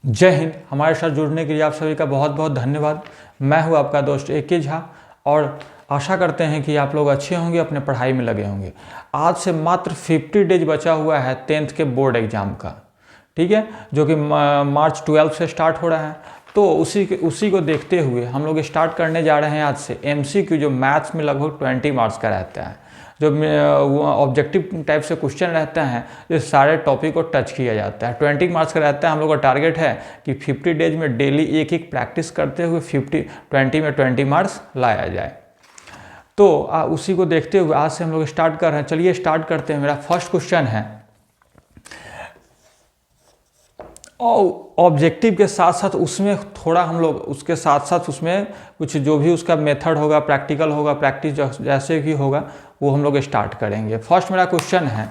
जय हिंद। हमारे साथ जुड़ने के लिए आप सभी का बहुत बहुत धन्यवाद। मैं हूं आपका दोस्त AK झा और आशा करते हैं कि आप लोग अच्छे होंगे, अपने पढ़ाई में लगे होंगे। आज से मात्र 50 डेज बचा हुआ है 10th के बोर्ड एग्ज़ाम का, ठीक है, जो कि मार्च 12 से स्टार्ट हो रहा है। तो उसी को देखते हुए हम लोग स्टार्ट करने जा रहे हैं आज से MCQ, जो मैथ्स में लगभग 20 मार्क्स का रहता है, जो ऑब्जेक्टिव टाइप से क्वेश्चन रहता है, इस सारे टॉपिक को टच किया जाता है। 20 मार्क्स का रहता है। हम लोग का टारगेट है कि 50 डेज में डेली एक एक प्रैक्टिस करते हुए 20 में 20 मार्क्स लाया जाए। तो उसी को देखते हुए आज से हम लोग स्टार्ट कर रहे हैं। चलिए स्टार्ट करते हैं। मेरा फर्स्ट क्वेश्चन है, ऑब्जेक्टिव के साथ साथ उसमें थोड़ा हम लोग उसके साथ साथ उसमें कुछ जो भी उसका मेथड होगा, प्रैक्टिकल होगा, प्रैक्टिस जैसे भी होगा वो हम लोग स्टार्ट करेंगे। फर्स्ट मेरा क्वेश्चन है,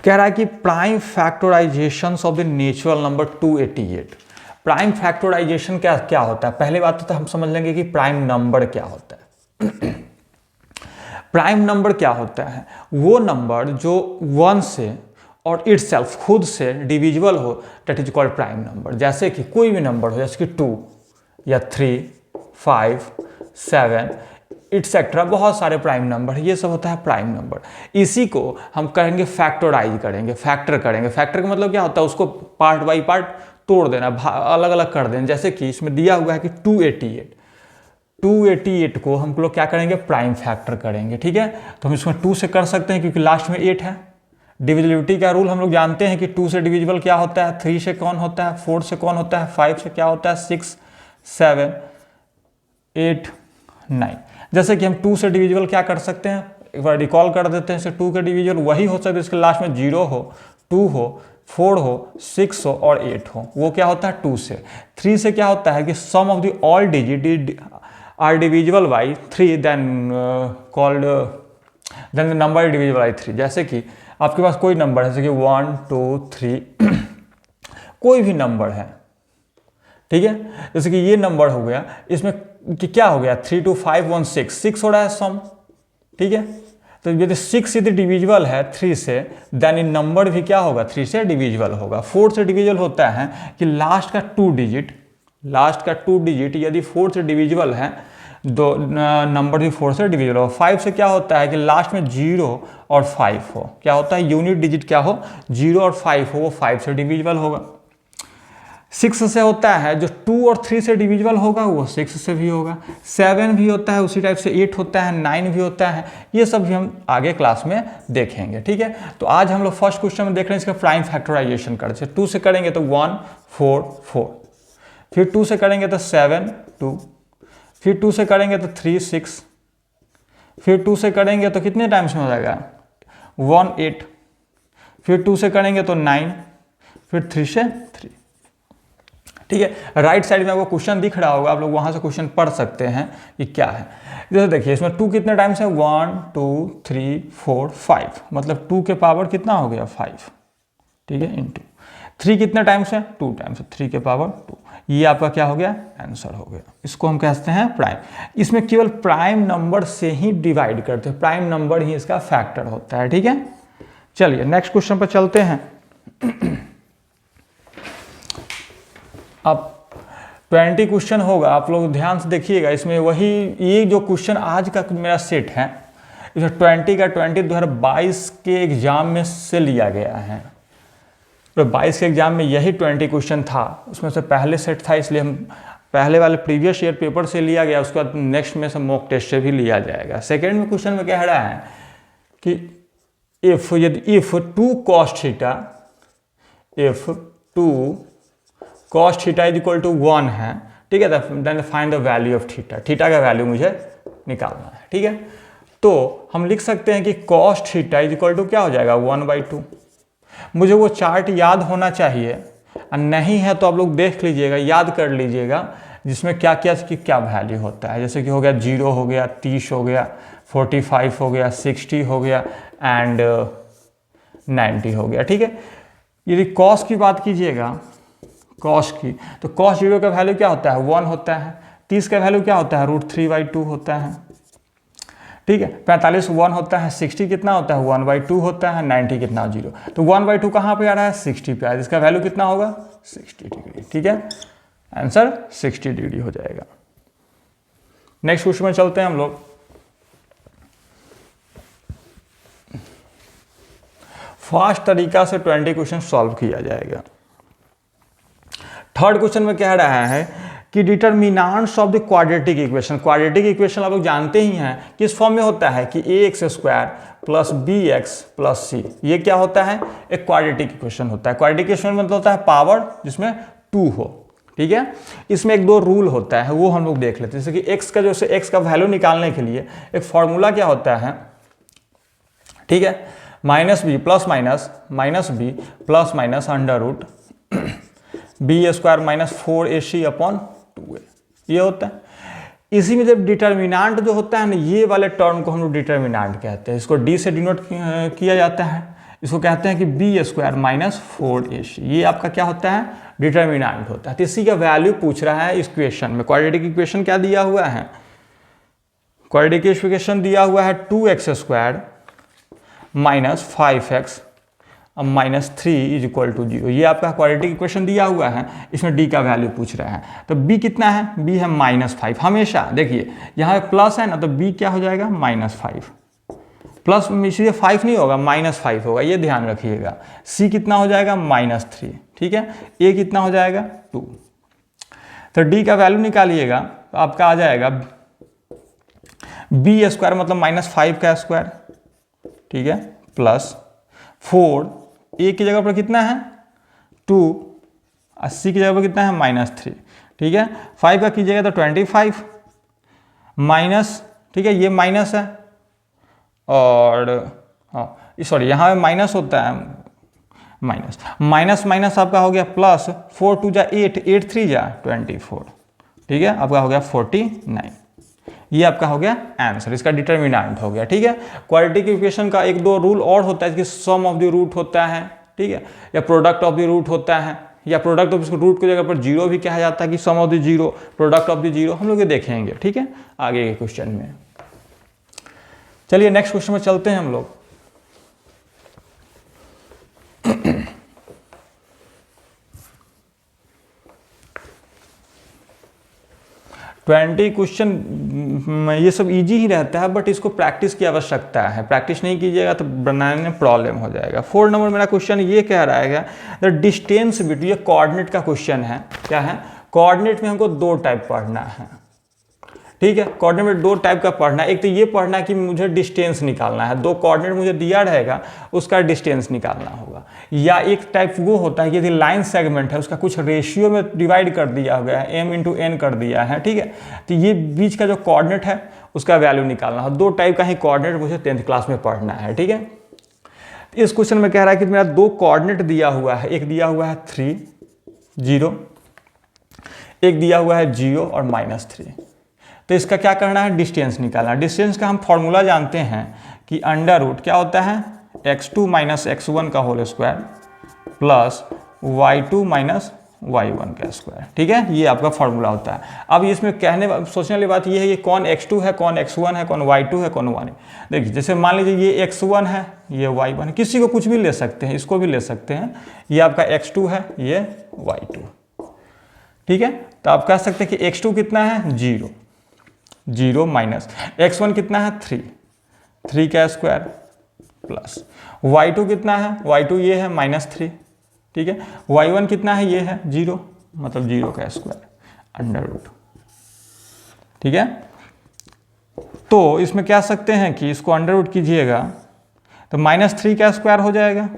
कह रहा है कि prime factorisation of the natural number 288। Prime factorisation क्या क्या होता है? पहले बात तो हम समझ लेंगे कि प्राइम नंबर क्या होता है। प्राइम नंबर क्या होता है? वो नंबर जो 1 से और इटसेल्फ खुद से डिविजिबल हो, that is called prime number. जैसे कि कोई भी नंबर हो, जैसे कि 2 या 3, 5, 7 इट्सेट्रा, बहुत सारे प्राइम नंबर, ये सब होता है प्राइम नंबर। इसी को हम कहेंगे फैक्टराइज करेंगे, फैक्टर करेंगे। फैक्टर का मतलब क्या होता है? उसको पार्ट बाई पार्ट तोड़ देना, अलग अलग कर देना। जैसे कि इसमें दिया हुआ है कि 288 को हम लोग क्या करेंगे? प्राइम फैक्टर करेंगे, ठीक है। तो हम इसमें 2 से कर सकते हैं क्योंकि लास्ट में 8 है। डिविजिबिलिटी का रूल हम लोग जानते हैं कि 2 से डिविजिबल क्या होता है, 3 से कौन होता है, 4 से कौन होता है, 5 से क्या होता है, 6, 7, 8, 9। जैसे कि हम 2 से डिविजिबल क्या कर सकते हैं, एक बार रिकॉल कर देते हैं। इसे 2 का डिविजिबल वही हो सकता है इसके लास्ट में 0 हो, 2 हो, 4 हो, 6 हो और 8 हो। वो क्या होता है 2 से। 3 से क्या होता है कि sum of the all digit are divisible by 3 then called then the number divisible by 3। जैसे कि आपके पास कोई नंबर है, जैसे कि 1, 2, 3 कोई भी नंबर है, ठीक है। जैसे कि ये नंबर हो गया, इसमें कि क्या हो गया, 3, 2, 5, 1, 6 हो रहा है सम, ठीक है। तो यदि 6 यदि डिविजिबल है 3 से, देन इन नंबर भी क्या होगा, 3 से डिविजिबल होगा। 4 से डिविजिबल होता है कि लास्ट का 2 डिजिट यदि 4 से डिविजिबल है, दो नंबर भी 4 से डिविजिबल हो। 5 से क्या होता है कि लास्ट में 0 और 5 हो, क्या होता है, यूनिट डिजिट क्या हो, 0 और 5 हो, वो 5 से डिविजिबल होगा। 6 से होता है जो 2 और 3 से डिविजिबल होगा, वो 6 से भी होगा। 7 भी होता है उसी टाइप से, 8 होता है, 9 भी होता है। ये सब भी हम आगे क्लास में देखेंगे, ठीक है। तो आज हम लोग फर्स्ट क्वेश्चन में देख रहे हैं इसका प्राइम फैक्टराइजेशन करते हैं। 2 से करेंगे तो 1, 4, 4, फिर 2 से करेंगे तो 7, 2, फिर 2 से करेंगे तो 3, 6, फिर 2 से करेंगे तो कितने टाइम्स में हो जाएगा, 1, 8, फिर 2 से करेंगे तो 9, फिर 3 से 3, ठीक है। राइट साइड में आपको क्वेश्चन दिख रहा होगा, आप लोग वहां से क्वेश्चन पढ़ सकते हैं कि क्या है। जैसे देखिए इसमें 2 कितने टाइम्स है, 1, 2, 3, 4, 5, मतलब 2 के पावर कितना हो गया, 5, ठीक है, इंटू 3 कितने टाइम्स है, 2 टाइम्स, 3 के पावर 2। ये आपका क्या हो गया, आंसर हो गया। इसको हम कहते हैं प्राइम। इसमें केवल प्राइम नंबर से ही डिवाइड करते हैं, प्राइम नंबर ही इसका फैक्टर होता है, ठीक है। चलिए नेक्स्ट क्वेश्चन पर चलते हैं। अब 20 क्वेश्चन होगा, आप लोग ध्यान से देखिएगा। इसमें वही ये जो क्वेश्चन आज का मेरा सेट है, इसमें 20 का 2022 के एग्जाम में से लिया गया है। तो 22 के एग्जाम में यही 20 क्वेश्चन था, उसमें से पहले सेट था, इसलिए हम पहले वाले प्रीवियस ईयर पेपर से लिया गया, उसके बाद नेक्स्ट में से मॉक टेस्ट से भी लिया जाएगा। सेकेंड में क्वेश्चन में कह रहा है कि if 2 cos theta, if 2 cos theta is equal to 1 है, ठीक है, then find the value of theta. Theta का वैल्यू मुझे निकालना है, ठीक है। तो हम लिख सकते हैं कि cos theta is equal to क्या हो जाएगा, 1/2। मुझे वो चार्ट याद होना चाहिए, और नहीं है तो आप लोग देख लीजिएगा, याद कर लीजिएगा, जिसमें क्या क्या कि क्या वैल्यू होता है। जैसे कि हो गया 0 हो गया, 30 हो गया, 45 हो गया, 60 हो गया एंड 90 हो गया, ठीक है। यदि कॉस की बात कीजिएगा, कॉस की, तो कॉस 0 का वैल्यू क्या होता है, 1 होता है। 30 का वैल्यू क्या होता है, √3/2 होता है, ठीक है। 45 1 होता है, 60 कितना होता है 1/2 होता है, 90 कितना 0, तो 1/2 कहाँ पे आ रहा है 60 पे आ रहा है, इसका वैल्यू कितना होगा 60 डिग्री। ठीक है, आंसर 60 डिग्री हो जाएगा। नेक्स्ट क्वेश्चन में चलते हैं हम लोग। फास्ट तरीका से 20 क्वेश्चन सॉल्व किया जाएगा। थर्ड क्वेश्चन में कह रहा है कि determinants of the quadratic equation. Quadratic equation आप लोग जानते ही हैं किस फॉर्म में होता है कि ax² plus bx plus c, ये क्या होता है एक क्वाड्रेटिक इक्वेशन होता है। क्वाड्रेटिक इक्वेशन मतलब होता है पावर जिसमें 2 हो। ठीक है, इसमें एक दो रूल होता है वो हम लोग देख लेते हैं। जैसे कि x का जैसे x का वैल्यू निकालने के लिए एक फॉर्मूला क्या होता है, ठीक है, -b plus minus b plus minus under root b² - 4ac/2a, ये होता है। इसी में जब डिटर्मिनेंट जो होता है ना, ये वाले टर्म को हम लोग डिटर्मिनेंट कहते हैं, इसको d से डिनोट किया जाता है, इसको कहते हैं कि b² - 4ac, ये आपका क्या होता है डिटर्मिनेंट होता है। तो इसी का वैल्यू पूछ रहा है इस क्वेश्चन में। क्वाड्रेटिक इक्वेशन क्या दिया हुआ है, क्वाड्रेटिक इक्वेशन दिया हुआ है 2x² - 5x -3 = 0, ये आपका क्वाड्रेटिक इक्वेशन दिया हुआ है। इसमें d का वैल्यू पूछ रहा है, तो b कितना है, b है -5। हमेशा देखिए यहाँ पे प्लस है ना, तो b क्या हो जाएगा -5, प्लस इसलिए 5 नहीं होगा -5 होगा, ये ध्यान रखिएगा। c कितना हो जाएगा -3, ठीक है, a कितना हो जाएगा 2। तो d का वैल्यू निकालिएगा तो आपका आ जाएगा b² मतलब -5 का स्क्वायर, ठीक है, प्लस 4, a की जगह पर कितना है 2, 80 की जगह पर कितना है -3, ठीक है। 5 का कीजिएगा तो 25 माइनस, ठीक है, ये माइनस है और हाँ सॉरी यहाँ पे माइनस होता है, माइनस आपका हो गया प्लस, 4 2 जा 8, 8 3 जा 24, ठीक है, आपका हो गया 49, ये आपका हो गया आंसर, इसका डिटर्मिनेंट हो गया। ठीक है, क्वाड्रेटिक इक्वेशन का एक दो रूल और होता है कि सम ऑफ द रूट होता है, ठीक है, या प्रोडक्ट ऑफ द रूट होता है, या प्रोडक्ट ऑफ रूट की जगह पर जीरो भी कहा जाता है कि sum of the zero, product of the zero, हम लोग ये देखेंगे। ठीक है, आगे के क्वेश्चन में। चलिए नेक्स्ट क्वेश्चन में चलते हैं हम लोग। 20 क्वेश्चन ये सब इजी ही रहता है, बट इसको प्रैक्टिस की आवश्यकता है। प्रैक्टिस नहीं कीजिएगा तो बनाने में प्रॉब्लम हो जाएगा। 4 नंबर मेरा क्वेश्चन ये कह रहा है द डिस्टेंस बिटवीन, ये कोऑर्डिनेट का क्वेश्चन है। क्या है, कोऑर्डिनेट में हमको दो टाइप पढ़ना है। ठीक है, कोऑर्डिनेट में दो टाइप का पढ़ना है। एक तो ये पढ़ना है कि मुझे डिस्टेंस निकालना है, दो कोऑर्डिनेट मुझे दिया रहेगा उसका डिस्टेंस निकालना होगा। या एक टाइप वो होता है कि यदि लाइन सेगमेंट है उसका कुछ रेशियो में डिवाइड कर दिया गया है, m × n कर दिया है। ठीक है, तो ये बीच का जो कोऑर्डिनेट है उसका वैल्यू निकालना है। दो टाइप का ही कोऑर्डिनेट मुझे 10th क्लास में पढ़ना है। ठीक है, इस क्वेश्चन में कह रहा है कि मेरा दो कोऑर्डिनेट दिया हुआ है, एक दिया हुआ है 3 0, एक दिया हुआ है 0 और -3। तो इसका क्या करना है, डिस्टेंस निकालना। डिस्टेंस का हम फॉर्मूला जानते हैं कि अंडर रूट क्या होता है, x2 - x1 का whole square plus y2 - y1 का स्क्वायर। ठीक है, ये आपका फॉर्मूला होता है। अब इसमें सोचने वाली बात ये है कि कौन x2 है, कौन x1 है, कौन y2 है, कौन 1 है। देखिए जैसे मान लीजिए ये x1 है, ये y1 है, किसी को कुछ भी ले सकते हैं, इसको भी ले सकते हैं। ये आपका x2 है, ये y2। ठीक है, तो आप कह सकते हैं कि x2 कितना है 0 0 माइनस x1 कितना है 3 का स्क्वायर प्लस y2 कितना है, y2 ये है -3। ठीक है, y1 कितना है, ये है 0 मतलब 0 का स्क्वायर अंडर रूट। ठीक है, तो इसमें क्या सकते हैं कि इसको अंडर रूट कीजिएगा तो -3 का स्क्वायर हो जाएगा।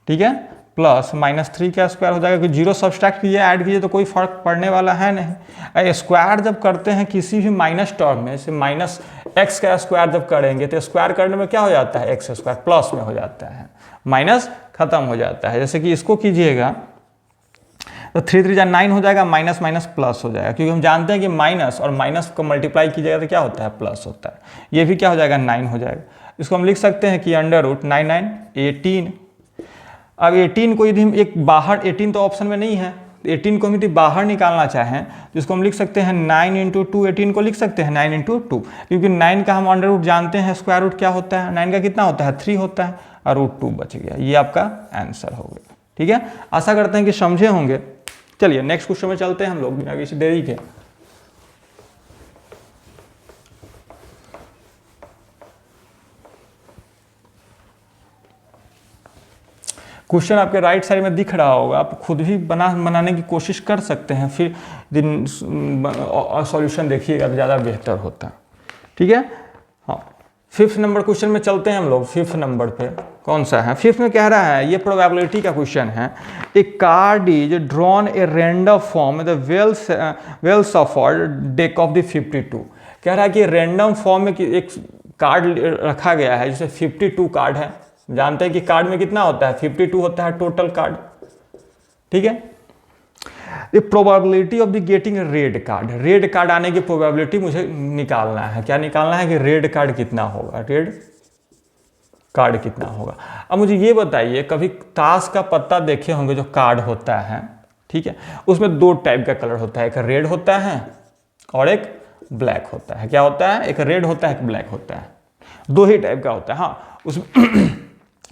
ठीक है, प्लस -3 का स्क्वायर हो जाएगा, कि 0 सब्सट्रैक्ट कीजिए ऐड कीजिए तो कोई फर्क पड़ने वाला है नहीं। स्क्वायर जब करते हैं किसी भी माइनस टर्म में, जैसे -x का स्क्वायर जब करेंगे तो स्क्वायर करने में क्या हो जाता है, x² प्लस में हो जाता है, माइनस खत्म हो जाता है। जैसे कि इसको कीजिएगा तो 3 3 9 हो जाएगा, माइनस माइनस प्लस हो जाएगा, क्योंकि हम जानते हैं कि माइनस और माइनस को मल्टीप्लाई कीजिएगा तो क्या होता है, प्लस होता है। ये भी क्या हो जाएगा, 9 हो जाएगा। इसको हम लिख सकते हैं कि अंडर रूट 9 9 18। अब 18 को यदि हम एक बाहर, 18 तो ऑप्शन में नहीं है, 18 को हम यदि बाहर निकालना चाहें तो इसको हम लिख सकते हैं 9 इंटू 2, 18 को लिख सकते हैं 9 इंटू 2, क्योंकि 9 का हम अंडर रूट जानते हैं, स्क्वायर रूट क्या होता है, 9 का कितना होता है 3 होता है, और रूट 2 बच गया। ये आपका आंसर हो गया। ठीक है, आशा करते हैं कि समझे होंगे। चलिए नेक्स्ट क्वेश्चन में चलते हैं हम लोग बिना किसी देरी के। क्वेश्चन आपके राइट साइड में दिख रहा होगा, आप खुद भी बनाने की कोशिश कर सकते हैं, फिर सॉल्यूशन देखिएगा तो ज़्यादा बेहतर होता है। ठीक है, हाँ 5th नंबर क्वेश्चन में चलते हैं हम लोग। 5th नंबर पे कौन सा है? 5th में कह रहा है, ये प्रोबेबिलिटी का क्वेश्चन है। A card is drawn a random from the well shuffled deck of the 52। कह रहा है कि रैंडम फॉर्म में एक कार्ड रखा गया है जिसे 52 कार्ड है। जानते हैं कि कार्ड में कितना होता है, 52 होता है टोटल कार्ड। ठीक है, the probability of the getting red card, red card आने की प्रोबेबिलिटी मुझे निकालना है। क्या निकालना है कि रेड कार्ड कितना होगा, रेड कार्ड कितना होगा। अब मुझे ये बताइए, कभी ताश का पत्ता देखे होंगे जो कार्ड होता है, ठीक है, उसमें 2 टाइप का कलर होता है, एक रेड होता है और एक ब्लैक होता है। क्या होता है, एक रेड होता है एक ब्लैक होता है, 2 ही टाइप का होता है। हाँ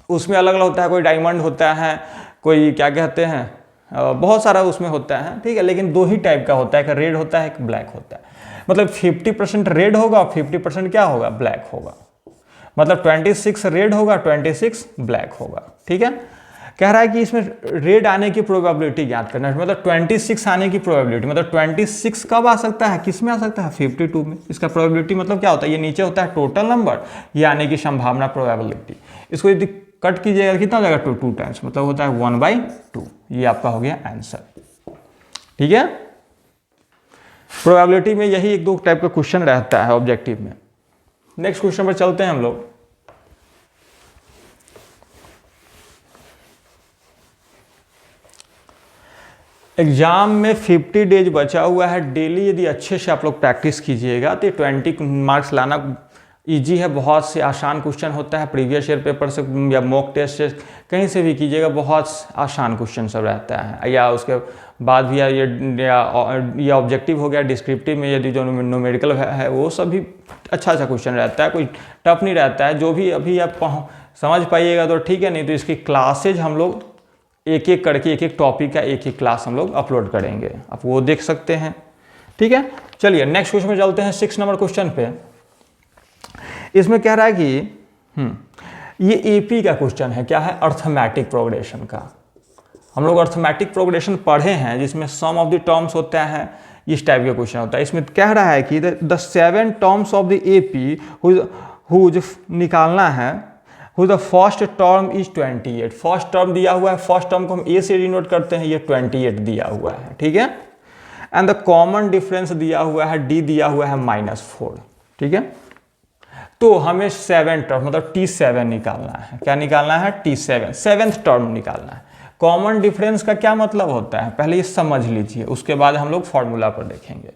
उसमें अलग अलग होता है, कोई डायमंड होता है, कोई क्या कहते हैं, बहुत सारा उसमें होता है। ठीक है, लेकिन 2 ही टाइप का होता है, एक रेड होता है एक ब्लैक होता है। मतलब 50% रेड होगा और 50% क्या होगा, ब्लैक होगा। मतलब 26 रेड होगा 26 ब्लैक होगा। ठीक है, कह रहा है कि इसमें रेड आने की प्रोबेबिलिटी ज्ञात करना है। मतलब 26 आने की प्रोबेबिलिटी, मतलब 26 कब आ सकता है, किस में आ सकता है, 52 में। इसका प्रोबेबिलिटी मतलब क्या होता है, ये नीचे होता है टोटल नंबर, ये आने की संभावना प्रोबेबिलिटी। इसको यदि कट कीजिएगा कितना हो जाएगा, 2 टाइम्स, मतलब होता है 1/2। ये आपका हो गया आंसर। ठीक है, प्रोबेबिलिटी में यही 1-2 टाइप का क्वेश्चन रहता है ऑब्जेक्टिव में। नेक्स्ट क्वेश्चन पर चलते हैं हम लोग। एग्जाम में 50 डेज बचा हुआ है। डेली यदि अच्छे से आप लोग प्रैक्टिस कीजिएगा तो 20 मार्क्स लाना इजी है। बहुत से आसान क्वेश्चन होता है, प्रीवियस ईयर पेपर से या मॉक टेस्ट से कहीं से भी कीजिएगा, बहुत आसान क्वेश्चन सब रहता है। या उसके बाद भी ये ऑब्जेक्टिव हो गया, डिस्क्रिप्टिव में यदि जो न्यूमेरिकल है वो सब भी अच्छा क्वेश्चन रहता है, कोई टफ नहीं रहता है। जो भी अभी आप समझ पाइएगा तो ठीक है, नहीं तो इसकी क्लासेज हम लोग एक एक करके, एक एक टॉपिक का एक एक क्लास हम लोग अपलोड करेंगे, आप वो देख सकते हैं। ठीक है, चलिए नेक्स्ट क्वेश्चन में चलते हैं। 6 नंबर क्वेश्चन पे इसमें कह रहा है कि ये एपी का क्वेश्चन है। क्या है, अर्थमेटिक प्रोग्रेशन का। हम लोग अर्थमेटिक प्रोग्रेशन पढ़े हैं जिसमें सम ऑफ द टर्म्स होता है, इस टाइप का क्वेश्चन होता है। इसमें कह रहा है कि the 7 terms of the AP whose निकालना है, whose the first term is 28। First term दिया हुआ है, फर्स्ट टर्म को हम ए से डिनोट करते हैं, ये 28 दिया हुआ है। ठीक है, एंड द कॉमन डिफरेंस दिया हुआ है, डी दिया हुआ है -4। ठीक है, तो हमें 7 टर्म मतलब T7 निकालना है। क्या निकालना है, T7, 7th टर्म निकालना है। कॉमन डिफरेंस का क्या मतलब होता है, पहले ये समझ लीजिए, उसके बाद हम लोग फॉर्मूला पर देखेंगे।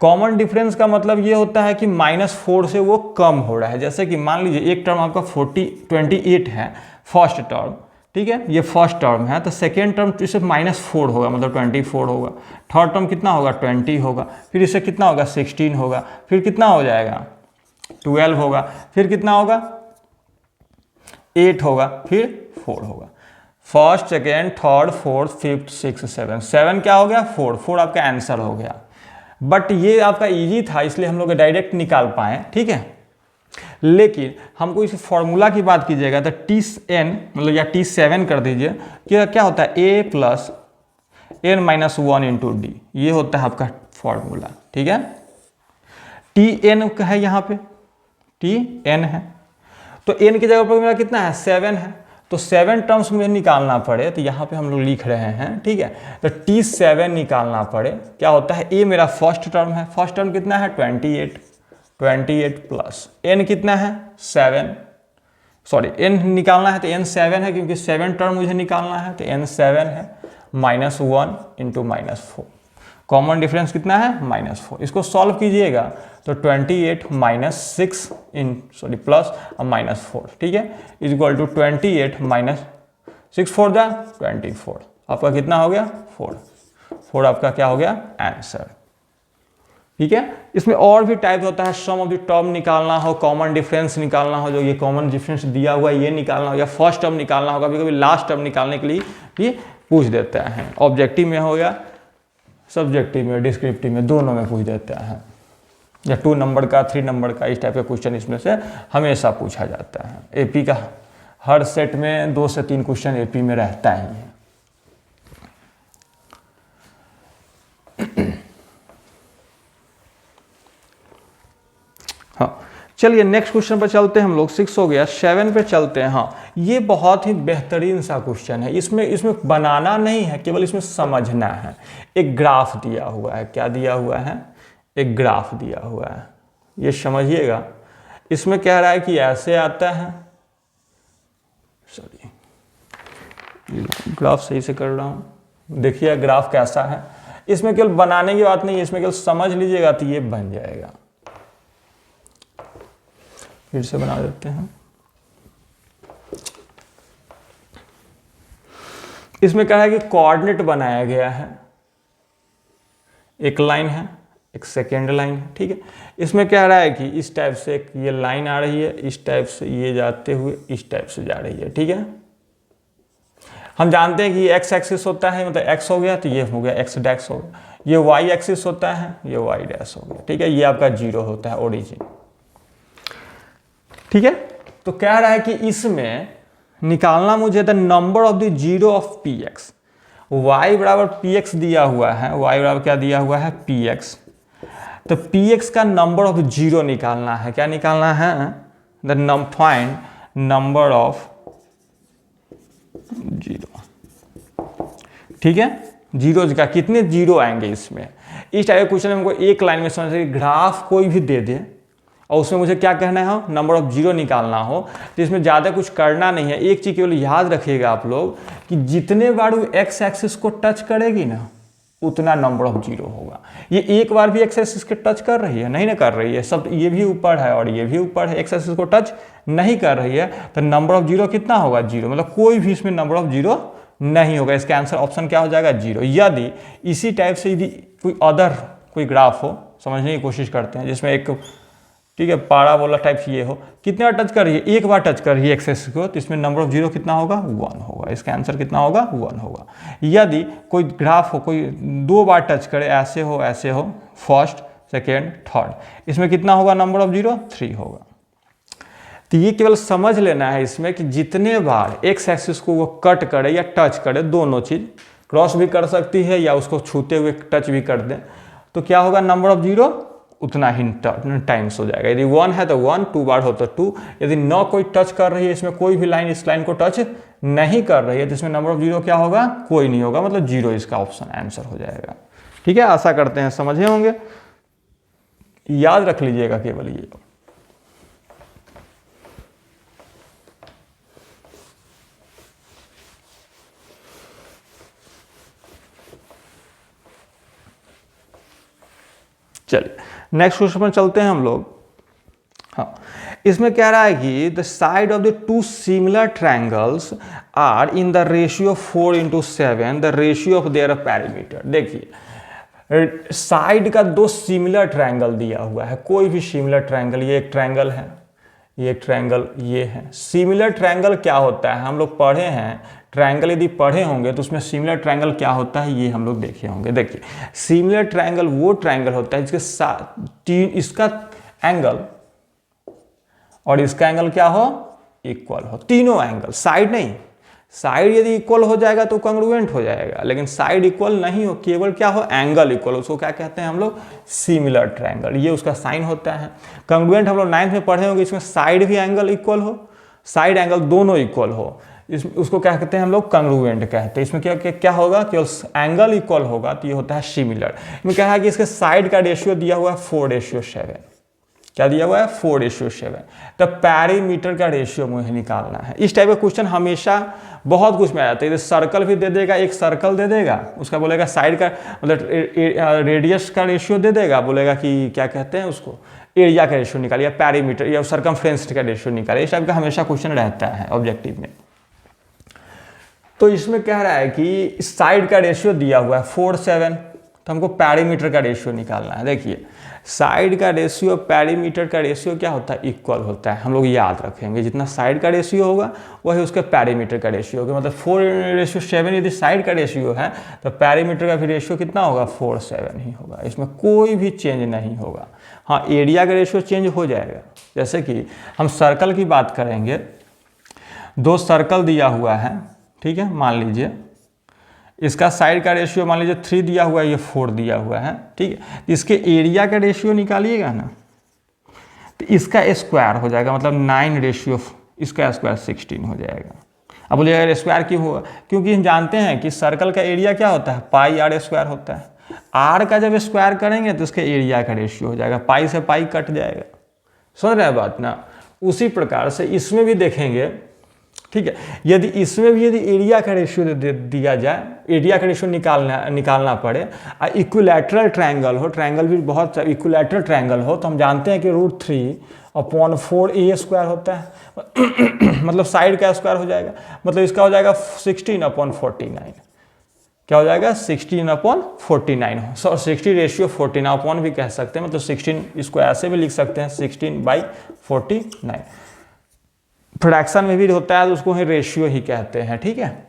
कॉमन डिफरेंस का मतलब ये होता है कि -4 से वो कम हो रहा है। जैसे कि मान लीजिए एक टर्म आपका 28 है, फर्स्ट टर्म, ठीक है, ये फर्स्ट टर्म है, तो सेकेंड टर्म इससे -4 होगा, मतलब 24 होगा। थर्ड टर्म कितना होगा, 20 होगा, फिर इससे कितना होगा, 16 होगा, फिर कितना हो जाएगा, 12 होगा, फिर कितना होगा, 8 होगा, फिर 4 होगा। First, second, third, fourth, fifth, six, 7 क्या हो गया, 4 आपका आंसर हो गया। बट ये आपका इजी था इसलिए हम लोग डायरेक्ट निकाल पाए। ठीक है, लेकिन हमको इस फॉर्मूला की बात कीजिएगा तो Tn मतलब या T7 कर दीजिए कि क्या होता है, a + n - 1 × d, ये होता है आपका फॉर्मूला। ठीक है, Tn का है, यहाँ पे Tn है, तो n की जगह पर मेरा कितना है, 7 है। तो 7 टर्म्स में निकालना पड़े तो यहाँ पे हम लोग लिख रहे हैं। ठीक है, तो T7 निकालना पड़े, क्या होता है, a मेरा फर्स्ट टर्म है, फर्स्ट टर्म कितना है, 28 प्लस n कितना है, 7, सॉरी n निकालना है तो n 7 है, क्योंकि 7 टर्म मुझे निकालना है, तो n 7 है, -1 × -4। कॉमन डिफरेंस कितना है, -4। इसको सॉल्व कीजिएगा तो 28 - 6 प्लस -4, ठीक है, इक्वल टू 28 - 6 4 × 24, आपका कितना हो गया, 4। 4 आपका क्या हो गया आंसर। ठीक है, इसमें और भी टाइप होता है, सम ऑफ द टर्म निकालना हो, कॉमन डिफरेंस निकालना हो, जो ये कॉमन डिफरेंस दिया हुआ है ये निकालना हो, या फर्स्ट टर्म निकालना होगा, कभी कभी लास्ट टर्म निकालने के लिए ये पूछ देते हैं। ऑब्जेक्टिव में हो गया, सब्जेक्टिव में, डिस्क्रिप्टिव में, दोनों में पूछ देते हैं, या 2 नंबर का 3 नंबर का, इस टाइप का क्वेश्चन इसमें से हमेशा पूछा जाता है। एपी का हर सेट में 2 से 3 क्वेश्चन एपी में रहता ही है। हाँ चलिए नेक्स्ट क्वेश्चन पर चलते हैं हम लोग। 6 हो गया, 7 पे चलते हैं। हाँ ये बहुत ही बेहतरीन सा क्वेश्चन है। इसमें बनाना नहीं है, केवल इसमें समझना है। एक ग्राफ दिया हुआ है, क्या दिया हुआ है, एक ग्राफ दिया हुआ है, ये समझिएगा। इसमें कह रहा है कि ऐसे आता है, सॉरी ग्राफ सही से कर रहा हूँ, देखिए ग्राफ कैसा है। इसमें केवल बनाने की बात नहीं है, इसमें केवल समझ लीजिएगा तो ये बन जाएगा। फिर से बना देते हैं। इसमें कह रहा है कि कोऑर्डिनेट बनाया गया है, एक लाइन है, एक सेकेंड लाइन है। ठीक है, इसमें कह रहा है कि इस टाइप से एक ये लाइन आ रही है, इस टाइप से ये जाते हुए इस टाइप से जा रही है। ठीक है, हम जानते हैं कि ये एक्स एक्सिस होता है, मतलब एक्स हो गया तो ये हो गया एक्स डैश हो गया, ये वाई एक्सिस होता है, ये वाई डैश हो गया। ठीक है, ये आपका 0 होता है ओरिजिन। ठीक है, तो कह रहा है कि इसमें निकालना मुझे the number of the zero of P x. Y बराबर पी एक्स दिया हुआ है, वाई बराबर क्या दिया हुआ है पी एक्स। तो पी एक्स का नंबर ऑफ जीरो निकालना है। क्या निकालना है, the find number of zero. ठीक है, जीरो का कितने जीरो आएंगे इसमें। इस टाइप के क्वेश्चन हमको एक लाइन में समझ, ग्राफ कोई भी दे दे और उसमें मुझे क्या कहना है, नंबर ऑफ जीरो निकालना हो, तो इसमें ज़्यादा कुछ करना नहीं है। एक चीज़ केवल याद रखिएगा आप लोग कि जितने बार वो एक्स एक्सिस को टच करेगी ना, उतना नंबर ऑफ जीरो होगा। ये एक बार भी एक्स एक्सिस के टच कर रही है, नहीं ना कर रही है, सब ये भी ऊपर है और ये भी ऊपर है, एक्स एक्सिस को टच नहीं कर रही है, तो नंबर ऑफ जीरो कितना होगा, जीरो। मतलब कोई भी इसमें नंबर ऑफ जीरो नहीं होगा। इसका आंसर ऑप्शन क्या हो जाएगा, जीरो। यदि इसी टाइप से यदि कोई ग्राफ हो, समझने की कोशिश करते हैं, जिसमें एक ठीक है पाराबोला टाइप ये हो, कितने बार टच कर रही है, एक बार टच कर रही है एक्सेस को, तो इसमें नंबर ऑफ जीरो कितना होगा, 1 होगा। इसका आंसर कितना होगा, 1 होगा। यदि कोई ग्राफ हो, कोई 2 बार टच करे, ऐसे हो, फर्स्ट सेकेंड थर्ड, इसमें कितना होगा नंबर ऑफ जीरो, 3 होगा। तो ये केवल समझ लेना है इसमें कि जितने बार एक्स एक्सिस को वो कट करे या टच करे, दोनों चीज़ क्रॉस भी कर सकती है या उसको छूते हुए टच भी कर दें, तो क्या होगा, नंबर ऑफ जीरो उतना ही टाइम्स हो जाएगा। यदि 1 है तो 1, 2 बार हो तो 2। यदि न कोई टच कर रही है, इसमें कोई भी लाइन इस लाइन को टच नहीं कर रही है, तो इसमें नंबर ऑफ जीरो क्या होगा, कोई नहीं होगा, मतलब जीरो इसका ऑप्शन आंसर हो जाएगा। ठीक है, आशा करते हैं समझे होंगे, याद रख लीजिएगा केवल ये। चलिए नेक्स्ट क्वेश्चन पर चलते हैं हम लोग। हाँ, इसमें कह रहा है कि the side of the 2 similar triangles are in the ratio 4:7 the ratio of their parameter. देखिए साइड का 2 सिमिलर ट्रायंगल दिया हुआ है, कोई भी सिमिलर ट्रायंगल, ये एक ट्रायंगल है, ये एक ट्रायंगल ये है। सिमिलर ट्रायंगल क्या होता है, हम लोग पढ़े हैं, ट्रायंगल यदि पढ़े होंगे तो उसमें सिमिलर ट्रायंगल क्या होता है ये हम लोग देखे होंगे। देखिए सिमिलर ट्रायंगल वो ट्रायंगल होता है जिसके साथ इसका एंगल और इसका एंगल क्या हो, इक्वल हो। तीनों एंगल, साइड नहीं, साइड यदि इक्वल हो जाएगा तो कॉन्ग्रुएंट हो जाएगा, लेकिन साइड इक्वल नहीं हो, केवल क्या हो, एंगल इक्वल, उसको क्या कहते हैं हम लोग, सिमिलर ट्रायंगल। ये उसका साइन होता है। कॉन्ग्रुएंट हम लोग 9th में पढ़े होंगे, इसमें साइड भी एंगल इक्वल हो, साइड एंगल दोनों इक्वल हो, उसको क्या कहते हैं हम लोग, कॉन्ग्रुएंट कहते हैं। इसमें क्या होगा, केवल एंगल इक्वल होगा तो ये होता है सिमिलर। इसमें क्या है कि इसके साइड का रेशियो दिया हुआ है 4:7। क्या दिया हुआ है, 4:7। तो पैरीमीटर का रेशियो मुझे निकालना है। इस टाइप का क्वेश्चन हमेशा बहुत कुछ में आ जाता है। सर्कल भी दे देगा, एक सर्कल दे देगा, उसका बोलेगा साइड का मतलब रेडियस का रेशियो दे देगा, बोलेगा कि क्या कहते हैं उसको, एरिया का रेशियो निकालिए, पैरीमीटर या सर्कमफ्रेंस का रेशियो निकालिए। इस टाइप का हमेशा क्वेश्चन रहता है ऑब्जेक्टिव में। तो इसमें कह रहा है कि साइड का रेशियो दिया हुआ है 4:7, तो हमको पेरीमीटर का रेशियो निकालना है। देखिए साइड का रेशियो पेरीमीटर का रेशियो क्या होता है, इक्वल होता है। हम लोग याद रखेंगे जितना साइड का रेशियो होगा वही उसके पेरीमीटर का रेशियो होगा। मतलब 4:7 यदि साइड का रेशियो है तो पेरीमीटर का भी रेशियो कितना होगा, 4:7 ही होगा। इसमें कोई भी चेंज नहीं होगा। हाँ, एरिया का रेशियो चेंज हो जाएगा। जैसे कि हम सर्कल की बात करेंगे, 2 सर्कल दिया हुआ है, ठीक है, मान लीजिए इसका साइड का रेशियो मान लीजिए 3 दिया हुआ है, ये 4 दिया हुआ है, ठीक है। इसके एरिया का रेशियो निकालिएगा ना, तो इसका स्क्वायर हो जाएगा, मतलब 9 रेशियो इसका स्क्वायर 16 हो जाएगा। अब बोलिएगा स्क्वायर क्यों हुआ, क्योंकि हम जानते हैं कि सर्कल का एरिया क्या होता है, पाई आर स्क्वायर होता है। आर का जब स्क्वायर करेंगे तो उसके एरिया का रेशियो हो जाएगा, पाई से पाई कट जाएगा। समझ रहे हैं बात ना। उसी प्रकार से इसमें भी देखेंगे, ठीक है, यदि इसमें भी यदि एरिया का रेशियो दिया जाए, एरिया का रेशियो निकालना पड़े, इक्विलैटरल ट्रायंगल हो, ट्रायंगल भी बहुत इक्विलैटरल ट्रायंगल हो, तो हम जानते हैं कि √3/4a² होता है मतलब साइड का स्क्वायर हो जाएगा, मतलब इसका हो जाएगा 16/49। क्या हो जाएगा, 16/49। 60:49 अपॉन भी कह सकते हैं, मतलब 16 इसको ऐसे भी लिख सकते हैं, 16/49। फ्रैक्शन में भी होता है तो उसको ही रेशियो ही कहते हैं, ठीक है।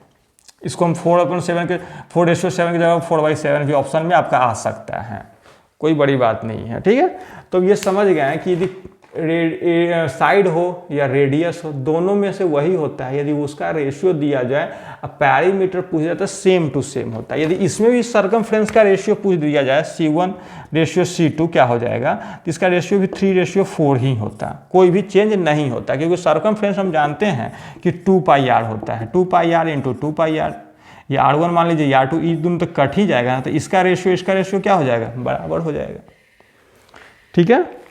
इसको हम 4/7 के 4:7 की जगह 4/7 भी ऑप्शन में आपका आ सकता है, कोई बड़ी बात नहीं है, ठीक है। तो ये समझ गए हैं कि यदि साइड हो या रेडियस हो, दोनों में से वही होता है। यदि उसका रेशियो दिया जाए, पेरीमीटर पूछ जाए तो सेम टू सेम होता है। यदि इसमें भी सर्कमफ्रेंस का रेशियो पूछ दिया जाए, C1:C2 क्या हो जाएगा, तो इसका रेशियो भी 3:4 ही होता है, कोई भी चेंज नहीं होता, क्योंकि सर्कमफ्रेंस हम जानते हैं कि 2πr होता है, 2πr × 2πr। ये R1 मान लीजिए, R2 इस दोनों तो कट ही जाएगा, तो इसका रेशियो क्या हो जाएगा, बराबर हो जाएगा, ठीक है।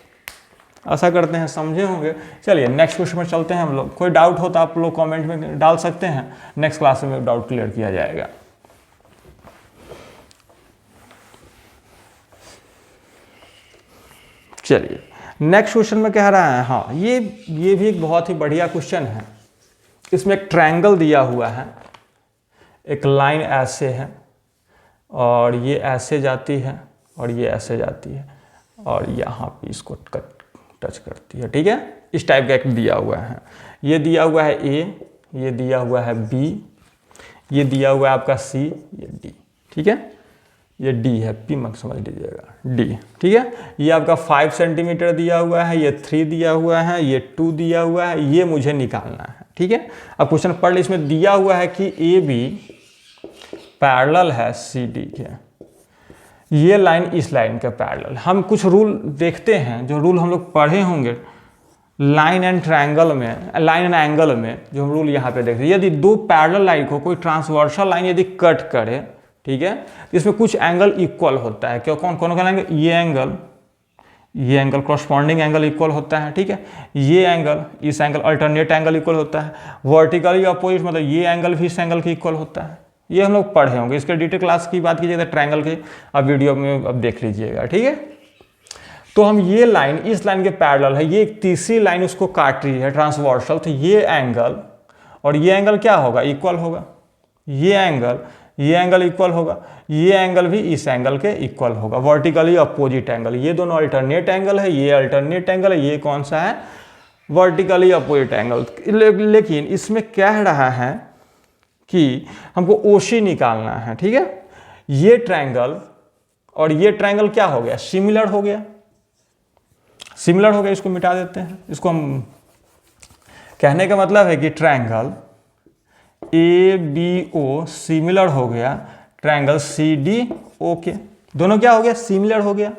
आशा करते हैं समझे होंगे। चलिए नेक्स्ट क्वेश्चन में चलते हैं हम लोग। कोई डाउट हो तो आप लोग कमेंट में डाल सकते हैं, नेक्स्ट क्लास में डाउट क्लियर किया जाएगा। चलिए नेक्स्ट क्वेश्चन में कह रहा है, हाँ ये भी एक बहुत ही बढ़िया क्वेश्चन है। इसमें एक ट्रायंगल दिया हुआ है, एक लाइन ऐसे है और ये ऐसे जाती है और ये ऐसे जाती है और यहाँ पे इसको टच करती है, ठीक है। इस टाइप का एक दिया हुआ है, ये दिया हुआ है A, ये दिया हुआ है B, ये दिया हुआ है आपका C, ये D, ठीक है। ये D है, P मत समझ लीजिएगा, D, ठीक है। ये आपका 5 सेंटीमीटर दिया हुआ है, ये 3 दिया हुआ है, ये 2 दिया हुआ है, ये मुझे निकालना है, ठीक है। अब क्वेश्चन पढ़ ली, इसमें दिया हुआ है कि AB पैरेलल है CD के, ये लाइन इस लाइन के पैरेलल। हम कुछ रूल देखते हैं, जो रूल हम लोग पढ़े होंगे लाइन एंड ट्रायंगल में, लाइन एंड एंगल में, जो हम रूल यहाँ पे देखते हैं। यदि 2 पैरेलल लाइन को कोई ट्रांसवर्सल लाइन यदि कट करे, ठीक है, तो इसमें कुछ एंगल इक्वल होता है। क्यों, कौन कौन कहलाएंगे, ये एंगल कॉरस्पॉन्डिंग एंगल इक्वल होता है, ठीक है। ये एंगल इस एंगल अल्टरनेट एंगल इक्वल होता है। वर्टिकली अपोजिट मतलब ये एंगल भी इस एंगल के इक्वल होता है। ये हम लोग पढ़े होंगे। इसके डिटेल क्लास की बात कीजिएगा ट्रायंगल के, अब वीडियो में अब देख लीजिएगा, ठीक है। तो हम ये लाइन इस लाइन के पैरेलल है, ये एक तीसरी लाइन उसको काट रही है ट्रांसवर्सल, तो ये एंगल और ये एंगल क्या होगा, इक्वल होगा। ये एंगल इक्वल होगा, ये एंगल भी इस एंगल के इक्वल होगा। वर्टिकली अपोजिट एंगल, ये दोनों अल्टरनेट एंगल है, ये अल्टरनेट एंगल है, ये कौन सा है, वर्टिकली अपोजिट एंगल। लेकिन इसमें कह रहा है कि हमको OC निकालना है, ठीक है। ये ट्रायंगल और ये ट्रायंगल क्या हो गया, सिमिलर हो गया, इसको मिटा देते हैं। इसको हम कहने का मतलब है कि ट्रायंगल ABO सिमिलर हो गया ट्रायंगल CDO के, दोनों क्या हो गया, सिमिलर हो गया।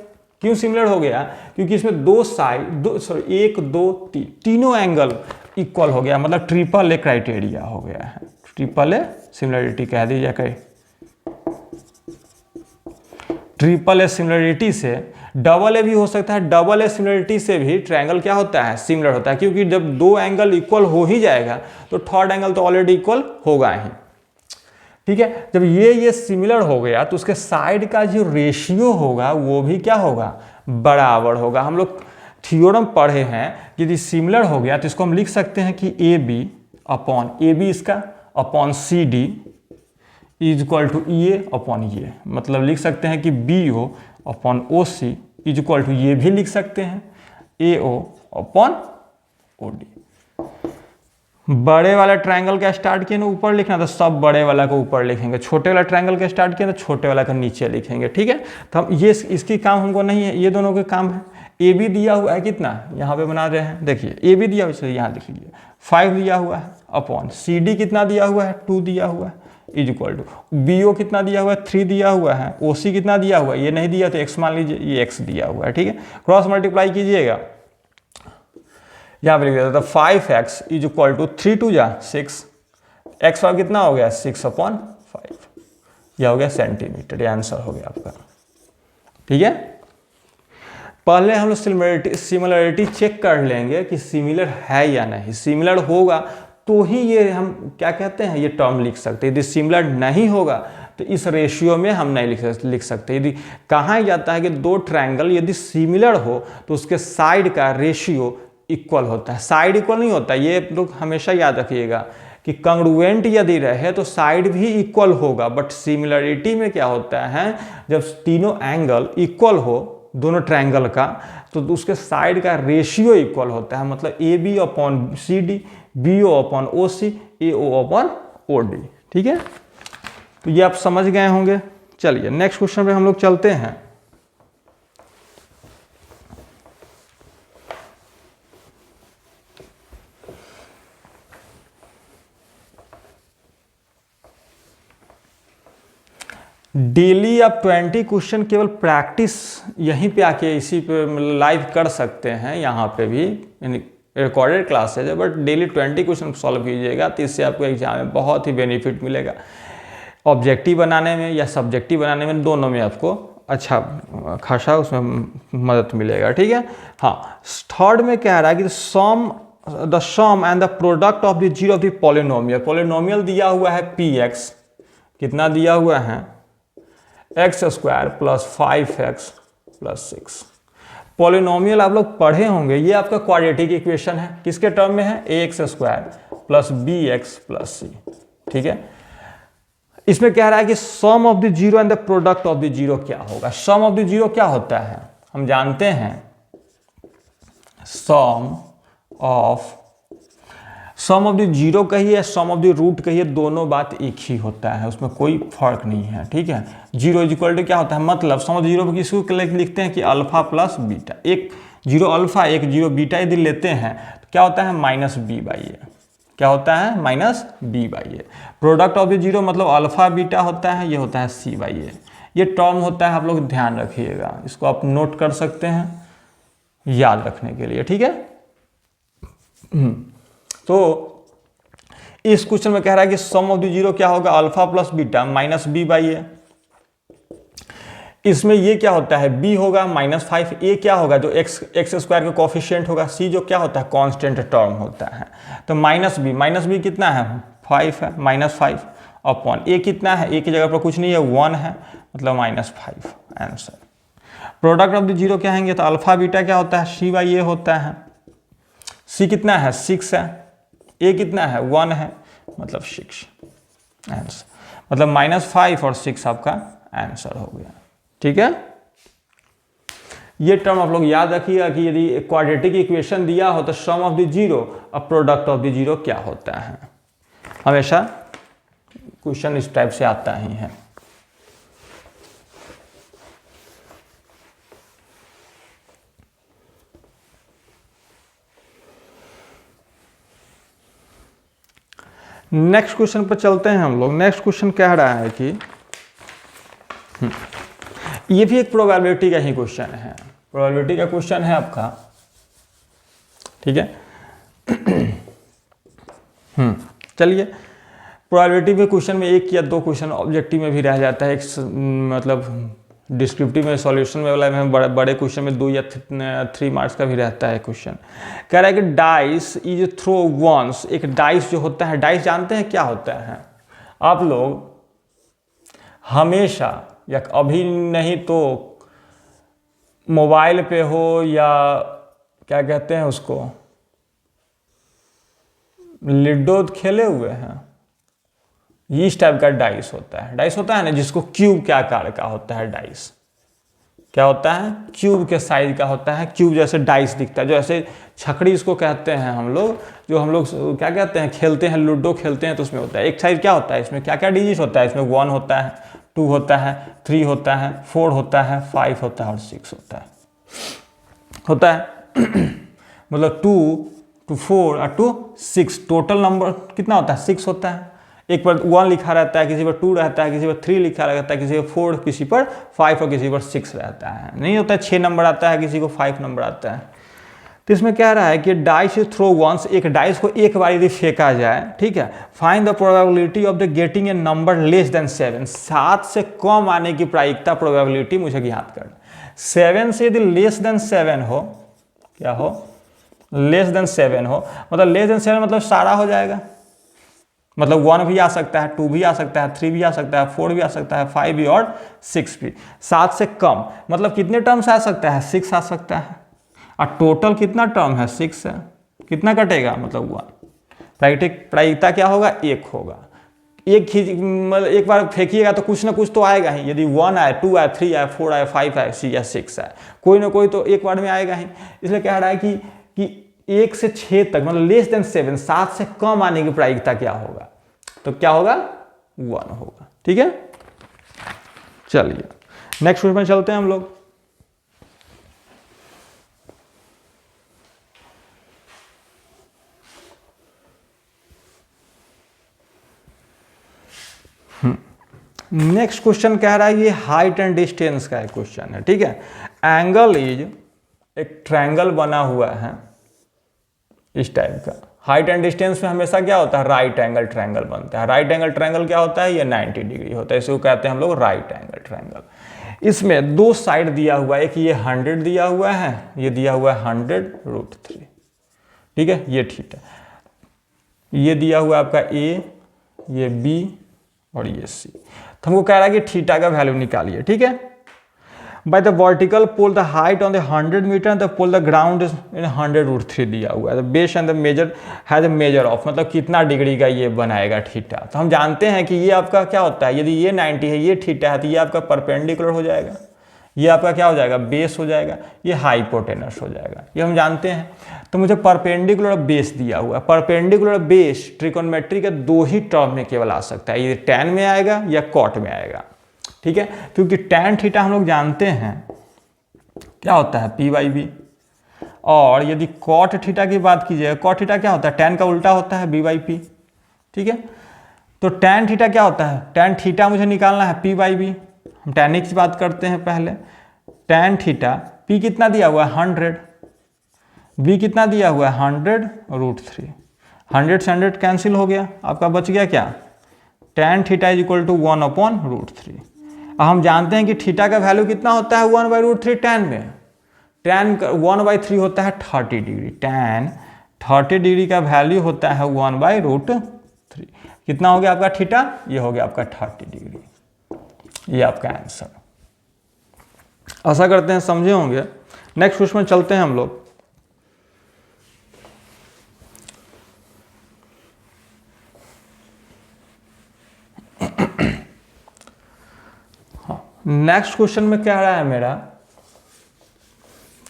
क्यों सिमिलर हो गया, क्योंकि इसमें 1 2 3 तीनों एंगल इक्वल हो गया, मतलब ट्रिपल A क्राइटेरिया हो गया है। ट्रिपल A सिमिलरिटी कह दीजिए, ट्रिपल A सिमिलरिटी से डबल A भी हो सकता है। डबल A सिमिलरिटी से भी ट्रायंगल क्या होता है, सिमिलर होता है, क्योंकि जब 2 एंगल इक्वल हो ही जाएगा तो थर्ड एंगल तो ऑलरेडी इक्वल होगा ही, ठीक है। जब ये सिमिलर हो गया तो उसके साइड का जो रेशियो होगा वो भी क्या होगा, बराबर होगा। हम लोग थ्योरम पढ़े हैं, यदि सिमिलर हो गया तो इसको हम लिख सकते हैं कि AB इसका upon CD is equal to A upon ये, मतलब लिख सकते हैं कि B O upon O C is equal to ये भी लिख सकते हैं ए ओ अपॉन ओ डी। बड़े वाला ट्रायंगल का स्टार्ट किए ना ऊपर लिखना, तो सब बड़े वाला को ऊपर लिखेंगे, छोटे वाला ट्रायंगल का स्टार्ट किए तो छोटे वाला का नीचे लिखेंगे, ठीक है। तो हम ये इसकी काम हमको नहीं है, ये दोनों के काम है। ए बी दिया हुआ है कितना, यहाँ पे बना रहे हैं, देखिए ए बी दिया हुआ है, यहाँ लिख लीजिए 5 दिया हुआ है अपॉन सी डी कितना दिया हुआ है 2 दिया हुआ है is equal to B O कितना दिया हुआ है 3 दिया हुआ है, ओ सी कितना दिया हुआ है ये नहीं दिया तो एक्स मान लीजिए, ये एक्स दिया हुआ है, ठीक है। क्रॉस मल्टीप्लाई कीजिएगा, यहाँ पे लिख देता था 5x इज इक्वल टू 3 2 जा 6, एक्स का कितना हो गया 6 अपॉन 5, यह हो गया सेंटीमीटर, ये आंसर हो गया आपका, ठीक है। पहले हम लोग सिमिलरिटी चेक कर लेंगे कि सिमिलर है या नहीं, सिमिलर होगा तो ही ये हम क्या कहते हैं ये टर्म लिख सकते हैं, यदि सिमिलर नहीं होगा तो इस रेशियो में हम नहीं लिख सकते। यदि कहा जाता है कि दो ट्रायंगल यदि सिमिलर हो तो उसके साइड का रेशियो इक्वल होता है, साइड इक्वल नहीं होता, ये लोग हमेशा याद रखिएगा कि कंग्रुएंट यदि रहे तो साइड भी इक्वल होगा, बट सिमिलरिटी में क्या होता है जब तीनों एंगल इक्वल हो दोनों ट्रायंगल का तो उसके साइड का रेशियो इक्वल होता है, मतलब A B upon C D, B O upon O C, A O upon O D, ठीक है। तो ये आप समझ गए होंगे। चलिए नेक्स्ट क्वेश्चन पे हम लोग चलते हैं। डेली आप 20 क्वेश्चन केवल प्रैक्टिस यहीं पे आके इसी पे लाइव कर सकते हैं, यहाँ पे भी रिकॉर्डेड क्लासेज है, बट डेली 20 क्वेश्चन सॉल्व कीजिएगा तो इससे आपको एग्जाम में बहुत ही बेनिफिट मिलेगा, ऑब्जेक्टिव बनाने में या सब्जेक्टिव बनाने में दोनों में आपको अच्छा खासा उसमें मदद मिलेगा, ठीक है। हाँ, थर्ड में कह रहा है कि the sum and the product of the zero of the polynomial, polynomial दिया हुआ है पी एक्स, कितना दिया हुआ है x square plus 5x plus 6। Polynomial आप लोग पढ़े होंगे, ये आपका क्वाड्रेटिक इक्वेशन है, किसके टर्म में है A X square plus B X plus C, ठीक है। इसमें कह रहा है कि sum of the zero and the product of the zero क्या होगा। सम ऑफ द जीरो क्या होता है, हम जानते हैं सम ऑफ द जीरो कहिए, सम ऑफ द रूट कहिए, दोनों बात एक ही होता है, उसमें कोई फर्क नहीं है, ठीक है। जीरो इज इक्वल टू क्या होता है, मतलब सम ऑफ द जीरो किसको लिखते हैं कि अल्फा प्लस बीटा, एक जीरो अल्फा एक जीरो बीटा यदि लेते हैं तो क्या होता है माइनस बी बाई ए, क्या होता है minus B by A. Product of the zero मतलब अल्फा बीटा होता है, ये होता है सी बाई ए। ये टर्म होता है, आप लोग ध्यान रखिएगा, इसको आप नोट कर सकते हैं याद रखने के लिए, ठीक है। तो इस क्वेश्चन में कह रहा है कि सम ऑफ द जीरो क्या होगा alpha plus beta minus B by A. इसमें ये क्या होता है b होगा -5, a क्या होगा जो x स्क्वायर का कोफिशिएंट होगा, c जो क्या होता है कांस्टेंट टर्म होता है। तो माइनस बी कितना है 5 है, -5 अपॉन a कितना है, a की जगह पर कुछ नहीं है 1 है, मतलब -5 answer. Product of the zero क्या है तो अल्फा बीटा क्या होता है c बाई a होता है, c कितना है 6 है, a कितना है 1 है, मतलब 6 आंसर, मतलब -5 और 6 आपका आंसर हो गया, ठीक है। ये टर्म आप लोग याद रखिएगा कि यदि क्वाड्रेटिक इक्वेशन दिया हो तो सम ऑफ द जीरो और प्रोडक्ट ऑफ द जीरो क्या होता है, हमेशा क्वेश्चन इस टाइप से आता ही है। नेक्स्ट क्वेश्चन पर चलते हैं हम लोग। नेक्स्ट क्वेश्चन कह रहा है कि ये भी एक प्रोबेबिलिटी का ही क्वेश्चन है, प्रोबेबिलिटी का क्वेश्चन है आपका, ठीक है। चलिए प्रोबेबिलिटी में क्वेश्चन में एक या दो क्वेश्चन ऑब्जेक्टिव में भी रह जाता है, एक मतलब डिस्क्रिप्टिव में सॉल्यूशन में वाला में बड़े क्वेश्चन में 2 या 3 मार्क्स का भी रहता है क्वेश्चन। कह रहा है कि डाइस इज थ्रो वंस, एक डाइस जो होता है, डाइस जानते हैं क्या होता है आप लोग, हमेशा या अभी नहीं तो मोबाइल पे हो या क्या कहते हैं उसको लूडो खेले हुए हैं इस टाइप का डाइस होता है। डाइस होता है ना जिसको क्यूब के आकार का होता है। डाइस क्या होता है? क्यूब के साइज का होता है। क्यूब जैसे डाइस दिखता है, जो ऐसे छकड़ी इसको कहते हैं हम लोग, जो हम लोग क्या कहते हैं, खेलते हैं, लूडो खेलते हैं तो उसमें होता है। एक साइज क्या होता है, इसमें क्या क्या डिजिट होता है, इसमें 1 होता है, 2 होता है, 3 होता है, 4 होता है, 5 होता है और 6 होता है मतलब 2 to 4 और 2 6 टोटल नंबर कितना होता है? 6 होता है। एक पर 1 लिखा रहता है, किसी पर 2 रहता है, किसी पर 3 लिखा रहता है, किसी पर 4, किसी पर 5 और किसी पर 6 रहता है। नहीं होता है 6 नंबर आता है, किसी को 5 नंबर आता है। तो इसमें कह रहा है कि डाइस थ्रो वंस, एक डाइस को एक बार यदि फेंका जाए, ठीक है, find the probability of the getting a number less than 7, 7 से कम आने की प्रायिकता, प्रोबेबिलिटी मुझे ज्ञात करना। 7 से यदि लेस देन 7 हो, क्या हो? लेस देन 7 हो, मतलब लेस देन 7 मतलब सारा हो जाएगा, मतलब 1 भी आ सकता है, 2 भी आ सकता है, 3 भी आ सकता है, 4 भी आ सकता है, 5 भी और 6 भी। 7 से कम मतलब कितने टर्म्स आ सकता है? 6 आ सकता है। और टोटल कितना टर्म है? 6 है। कितना कटेगा? मतलब 1। प्रायिकता क्या होगा? 1 होगा। मतलब एक बार फेंकिएगा तो कुछ ना कुछ तो आएगा ही। यदि 1 आए, 2 आए, 3 आए, 4 आए, 5 आए, या 6 आए, कोई ना कोई तो एक बार में आएगा ही। इसलिए कह रहा है कि 1 से 6 तक मतलब लेस देन 7, 7 से कम आने की प्रायिकता क्या होगा? तो क्या होगा? 1 होगा। ठीक है, चलिए नेक्स्ट क्वेश्चन में चलते हैं हम लोग। नेक्स्ट क्वेश्चन कह रहा है, ये हाइट एंड डिस्टेंस का एक क्वेश्चन है। ठीक है, एंगल इज, एक ट्रायंगल बना हुआ है इस टाइप का। हाइट एंड डिस्टेंस में हमेशा क्या होता है? राइट एंगल ट्रायंगल बनता है। राइट एंगल ट्रायंगल क्या होता है? ये 90 डिग्री होता है, इसको कहते हैं हम लोग राइट एंगल ट्रायंगल। इसमें 2 साइड दिया हुआ है, एक ये 100 दिया हुआ है, ये दिया हुआ है 100√3। ठीक है, ये थीटा, ये दिया हुआ है आपका ए, ये बी और ये सी। तो हमको कह रहा है कि थीटा का वैल्यू निकालिए। ठीक है, by the vertical pole the height on the 100 metre and the pole the ground in 100√3 दिया हुआ है। The base and the measure has a measure of, मतलब कितना डिग्री का ये बनाएगा थीटा। तो हम जानते हैं कि ये आपका क्या होता है, यदि ये 90 है, ये थीटा है, तो ये आपका परपेंडिकुलर हो जाएगा, ये आपका क्या हो जाएगा? बेस हो जाएगा, ये हाइपोटेनस हो जाएगा, ये हम जानते हैं। तो मुझे परपेंडिकुलर बेस दिया हुआ है। परपेंडिकुलर बेस ट्रिकोनोमेट्री के 2 ही टर्म में केवल आ सकता है, ये tan में आएगा या cot में आएगा। ठीक है, क्योंकि tan थीटा हम लोग जानते हैं क्या होता है? p/b। और यदि cot थीटा की बात कीजिए, cot थीटा क्या होता है? tan का उल्टा होता है b/p। ठीक है, तो tan थीटा क्या होता है? tan थीटा मुझे निकालना है p/b। हम tan की बात करते हैं पहले। tan थीटा p कितना दिया हुआ है? 100, b कितना दिया हुआ है? 100√3। 100 से 100 कैंसिल हो गया, आपका बच गया क्या? tan theta is equal to 1/√3। अब हम जानते हैं कि थीटा का वैल्यू कितना होता है 1/√3 tan में। tan 1/3 होता है 30 डिग्री। tan 30 डिग्री का वैल्यू होता है 1/√3। कितना हो गया आपका थीटा? ये हो गया आपका 30 डिग्री। ये आपका आंसर। आशा करते हैं समझे होंगे। नेक्स्ट क्वेश्चन में चलते हैं हम लोग। नेक्स्ट क्वेश्चन में क्या रहा है मेरा?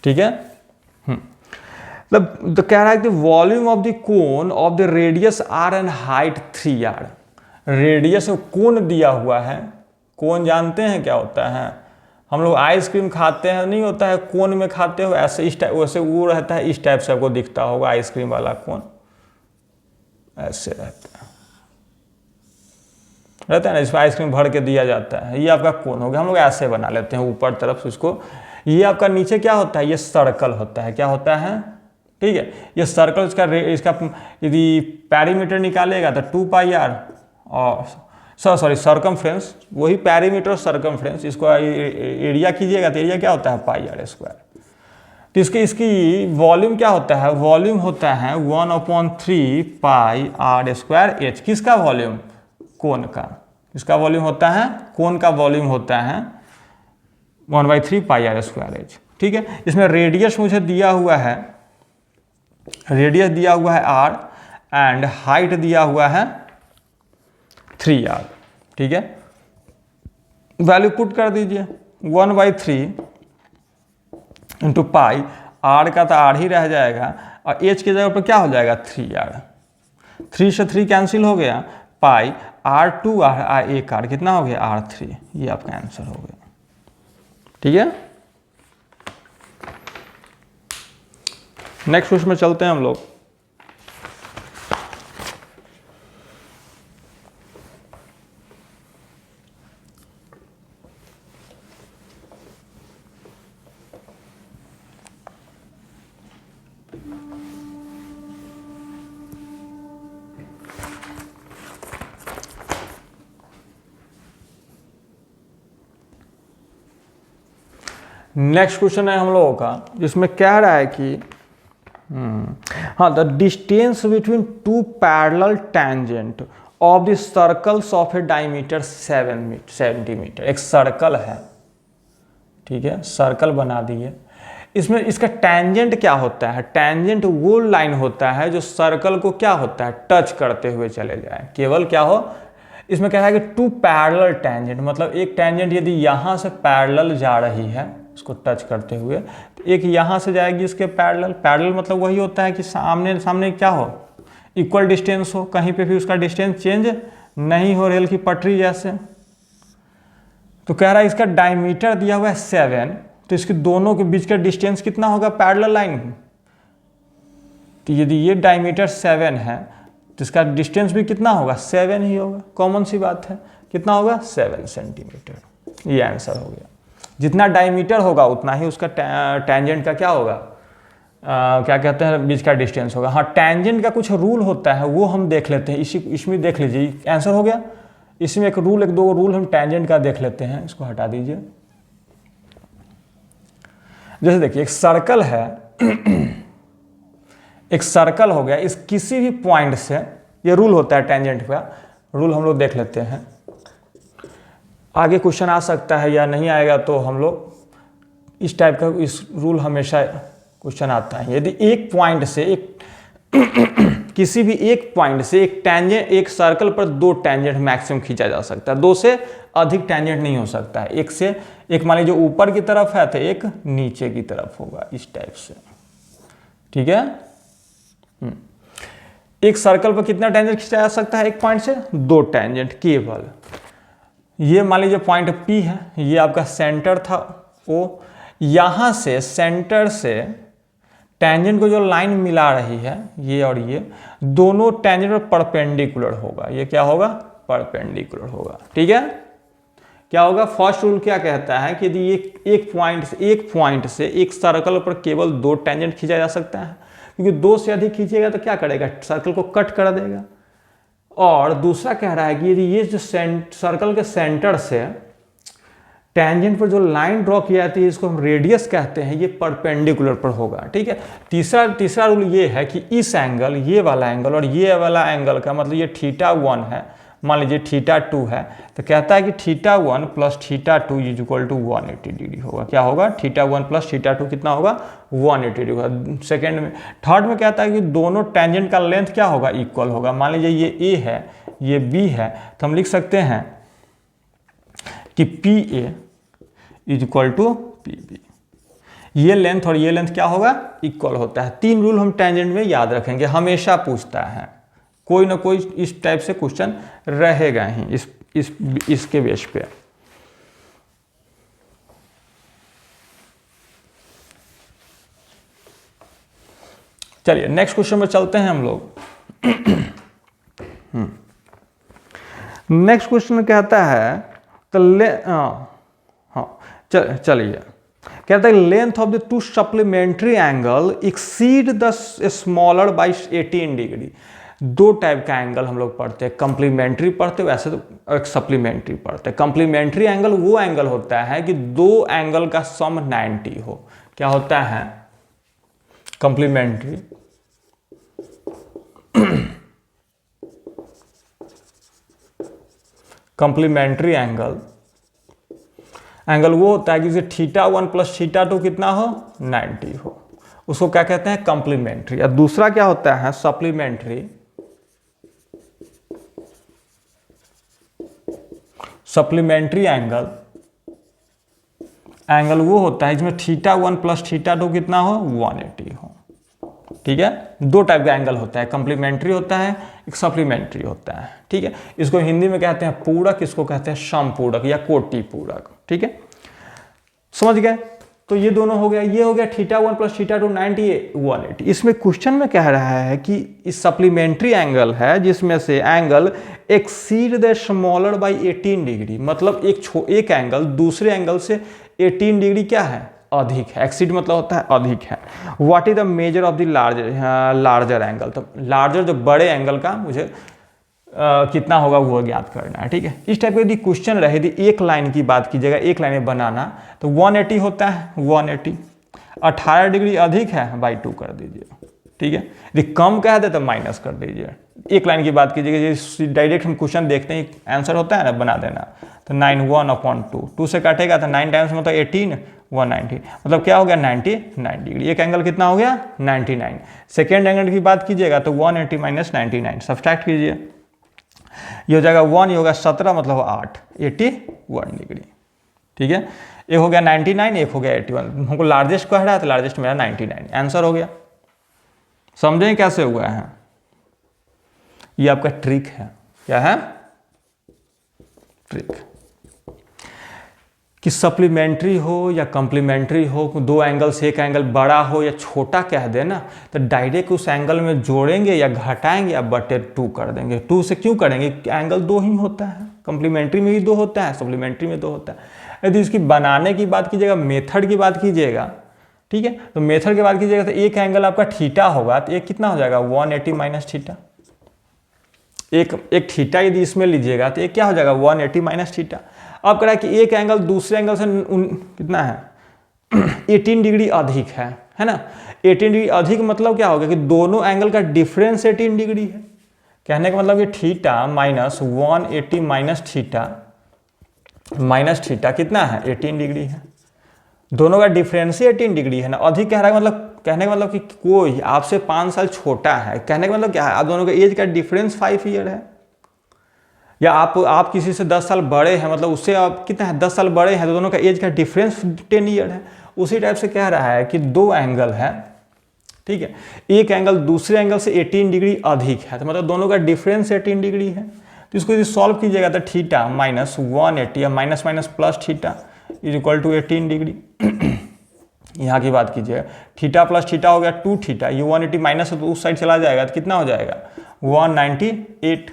ठीक है, तो कह रहा है कि volume of the cone of the radius r and height 3r। Radius cone दिया हुआ है। कोन जानते हैं क्या होता है? हम लोग आइसक्रीम खाते हैं, नहीं होता है कोन में खाते हो, ऐसे इस टाइप, वैसे वो रहता है, इस टाइप से आपको दिखता होगा आइसक्रीम वाला कोन, ऐसे रहता है ना, इसमें आइसक्रीम भर के दिया जाता है। ये आपका कोन हो गया, हम लोग ऐसे बना लेते हैं ऊपर तरफ से इसको। ये आपका नीचे क्या होता है? ये सर्कल होता है। क्या होता है? ठीक है, ये सर्कल, इसका यदि पैरीमीटर निकालेगा तो 2πr, और सॉरी सर्कमफ्रेंस, वही पैरीमीटर और सर्कमफ्रेंस, इसको एरिया कीजिएगा तो एरिया क्या होता है? πr²। तो इसकी वॉल्यूम क्या होता है? वॉल्यूम होता है 1/3πr²h। किसका वॉल्यूम? कोन का। किसका वॉल्यूम होता है? कोन का वॉल्यूम होता है 1/3πr²h। ठीक है, इसमें रेडियस मुझे दिया हुआ है, रेडियस दिया हुआ है r एंड हाइट दिया हुआ है 3r, ठीक है। वैल्यू पुट कर दीजिए 1/3 इंटू पाई, r का तो r ही रह जाएगा और h की जगह पर क्या हो जाएगा 3r, 3 से 3 कैंसिल हो गया, पाई r2r एक r कितना हो गया r3, ये आपका आंसर हो गया, ठीक है। नेक्स्ट क्वेश्चन में चलते हैं हम लोग। नेक्स्ट क्वेश्चन है हम लोगों का जिसमें कह रहा है कि हाँ, the distance between two parallel tangent of the circles of A diameter 7 centimetre. एक सर्कल है, ठीक है, सर्कल बना दिए, इसमें इसका टेंजेंट क्या होता है, टेंजेंट वो लाइन होता है जो सर्कल को क्या होता है टच करते हुए चले जाए, केवल क्या हो, इसमें कह रहा है कि टू पैरेलल टेंजेंट, मतलब एक टेंजेंट यदि यहाँ से पैरेलल जा रही है इसको टच करते हुए, तो एक यहाँ से जाएगी इसके पैरेलल, पैरेलल मतलब वही होता है कि सामने सामने क्या हो, इक्वल डिस्टेंस हो, कहीं पे भी उसका डिस्टेंस चेंज नहीं हो, रेल की पटरी जैसे। तो कह रहा है इसका डायमीटर दिया हुआ है 7, तो इसके दोनों के बीच का डिस्टेंस कितना होगा पैरेलल लाइन, तो यदि ये डायमीटर 7 है तो इसका डिस्टेंस भी कितना होगा 7 ही होगा, कॉमन सी बात है, कितना होगा 7 सेंटीमीटर, ये आंसर हो गया। जितना डायमीटर होगा उतना ही उसका टेंजेंट का क्या होगा, क्या कहते हैं, बीच का डिस्टेंस होगा। हाँ, टेंजेंट का कुछ रूल होता है वो हम देख लेते हैं, इसमें देख लीजिए, आंसर हो गया। इसमें एक रूल, एक दो रूल हम टेंजेंट का देख लेते हैं, इसको हटा दीजिए। जैसे देखिए एक सर्कल है एक सर्कल हो गया, इस किसी भी पॉइंट से, ये रूल होता है टेंजेंट का, रूल हम लोग देख लेते हैं। आगे क्वेश्चन आ सकता है या नहीं आएगा, तो हम लोग इस टाइप का, इस रूल हमेशा क्वेश्चन आता है। यदि एक पॉइंट से एक किसी भी एक पॉइंट से एक टेंजेंट, एक सर्कल पर 2 टेंजेंट मैक्सिमम खींचा जा सकता है, 2 से अधिक टेंजेंट नहीं हो सकता है। एक से एक मान लीजिए ऊपर की तरफ है तो एक नीचे की तरफ होगा, इस टाइप से, ठीक है। एक सर्कल पर कितना टेंजेंट खींचा जा सकता है, एक पॉइंट से 2 टेंजेंट केवल। ये मान लीजिए पॉइंट P है, ये आपका सेंटर था O, यहां से सेंटर से टेंजेंट को जो लाइन मिला रही है ये और ये दोनों टेंजेंट पर परपेंडिकुलर होगा, ये क्या होगा, परपेंडिकुलर होगा, ठीक है। क्या होगा, फर्स्ट रूल क्या कहता है कि यदि एक पॉइंट से एक सर्कल पर केवल 2 टेंजेंट खींचा जा सकता है, क्योंकि 2 से अधिक खींचेगा तो क्या करेगा, सर्कल को कट कर देगा। और दूसरा कह रहा है कि यदि ये जो सर्कल के सेंटर से टेंजेंट पर जो लाइन ड्रॉ की जाती है, इसको हम रेडियस कहते हैं, ये परपेंडिकुलर पर होगा, ठीक है। तीसरा रूल ये है कि इस एंगल, ये वाला एंगल और ये वाला एंगल का मतलब ये θ1 है, मान लीजिए θ2 है, तो कहता है कि θ1 plus θ2 is equal to 180 degree होगा। क्या होगा, θ1 प्लस θ2 कितना होगा, 180 डिग्री होगा। सेकेंड में, थर्ड में कहता है कि दोनों टेंजेंट का लेंथ क्या होगा, इक्वल होगा। मान लीजिए ये A है, ये B है, तो हम लिख सकते हैं कि PA is equal to PB। ये लेंथ और ये लेंथ क्या होगा, इक्वल होता है। 3 रूल हम टेंजेंट में याद रखेंगे, हमेशा पूछता है, कोई ना कोई इस टाइप से क्वेश्चन रहेगा ही इसके बेस पे। चलिए नेक्स्ट क्वेश्चन में चलते हैं हम लोग। नेक्स्ट क्वेश्चन कहता है तो चलिए कहता है length of the 2 supplementary angle exceed the smaller by 18 degree. 2 type का एंगल हम लोग पढ़ते हैं, कंप्लीमेंट्री पढ़ते हैं, वैसे तो एक सप्लीमेंट्री पढ़ते हैं। कंप्लीमेंट्री एंगल वो एंगल होता है कि 2 एंगल का सम 90 हो। क्या होता है कंप्लीमेंट्री, कंप्लीमेंट्री एंगल वो होता है कि जैसे θ1 प्लस θ2 कितना हो, 90 हो, उसको क्या कहते हैं, कंप्लीमेंट्री। और दूसरा क्या होता है सप्लीमेंट्री, सप्लीमेंट्री एंगल वो होता है जिसमें θ1 प्लस θ2 कितना हो, 180 हो। ठीक है, दो टाइप का एंगल होता है, कम्प्लीमेंट्री होता है, एक सप्लीमेंट्री होता है। ठीक है, इसको हिंदी में कहते हैं पूरक, इसको कहते हैं समपूरक या कोटि पूरक। ठीक है, समझ गए। तो ये दोनों हो गया, ये हो गया θ1 प्लस θ2 90 180। इसमें क्वेश्चन में कह रहा है कि इस सप्लीमेंट्री एंगल है जिसमें से angle exceed the smaller by 18 degree, मतलब एक एंगल दूसरे एंगल से 18 डिग्री क्या है, अधिक है। एक्सीड मतलब होता है अधिक है। What is the measure of the larger angle, तो लार्जर जो बड़े एंगल का मुझे कितना होगा वो ज्ञात करना है। ठीक है, इस टाइप का यदि क्वेश्चन रहे, यदि एक लाइन की बात कीजिएगा, एक लाइन में बनाना, तो 180 होता है, 180 18 डिग्री अधिक है बाई 2 कर दीजिए। ठीक है, यदि कम कह दे तो माइनस कर दीजिए। एक लाइन की बात कीजिएगा, डायरेक्ट हम क्वेश्चन देखते हैं, आंसर होता है ना, बना देना। तो 9 1/2, 2 से काटेगा तो 9 टाइम्स मतलब 18 190, मतलब क्या हो गया 99 डिग्री। एक एंगल कितना हो गया 99। सेकेंड एंगल की बात कीजिएगा तो 180 माइनस 99 सब्सट्रैक्ट कीजिए, ये हो जाएगा 1, ये होगा 17 मतलब 8 81 डिग्री। ठीक है, एक हो गया 99, एक हो गया 81। हमको लार्जेस्ट कह रहा है तो लार्जेस्ट मेरा 99 आंसर हो गया। समझें कैसे हुआ है, ये आपका ट्रिक है। क्या है ट्रिक, कि सप्लीमेंट्री हो या कम्प्लीमेंट्री हो, दो एंगल से एक एंगल बड़ा हो या छोटा कह दे ना, तो डायरेक्ट उस एंगल में जोड़ेंगे या घटाएंगे या बटे 2 कर देंगे। 2 से क्यों करेंगे, एंगल 2 ही होता है, कम्प्लीमेंट्री में भी 2 होता है, सप्लीमेंट्री में 2 होता है। यदि इसकी बनाने की बात कीजिएगा, मेथड की बात कीजिएगा, ठीक है, तो मेथड की बात कीजिएगा तो एक एंगल आपका थीटा होगा, तो एक कितना हो जाएगा 180 माइनस थीटा। एक थीटा यदि इसमें लीजिएगा तो एक क्या हो जाएगा 180 माइनस थीटा। अब कह रहा है कि एक एंगल दूसरे एंगल से कितना है 18 डिग्री अधिक है ना। 18 डिग्री अधिक मतलब क्या होगा कि दोनों एंगल का डिफरेंस 18 डिग्री है। कहने का मतलब कि थीटा माइनस 180 माइनस थीटा कितना है 18 डिग्री है। दोनों का डिफरेंस ही 18 डिग्री है ना। अधिक कह रहा है मतलब, कहने का मतलब कि कोई आपसे 5 साल छोटा है, कहने का मतलब क्या है, आप दोनों का एज का डिफरेंस 5 ईयर है। या आप किसी से 10 साल बड़े हैं, मतलब उससे आप कितना है 10 साल बड़े हैं, तो दोनों का एज का डिफरेंस 10 ईयर है। उसी टाइप से कह रहा है कि दो एंगल है, ठीक है, एक एंगल दूसरे एंगल से 18 डिग्री अधिक है, तो मतलब दोनों का डिफरेंस 18 डिग्री है। तो इसको यदि सॉल्व कीजिएगा तो थीटा माइनस 180 या minus minus plus theta is equal to 18 degree. यहाँ की बात कीजिएगा, थीटा प्लस थीटा हो गया 2 थीटा, ये 180 माइनस तो उस साइड चला जाएगा तो कितना हो जाएगा 198।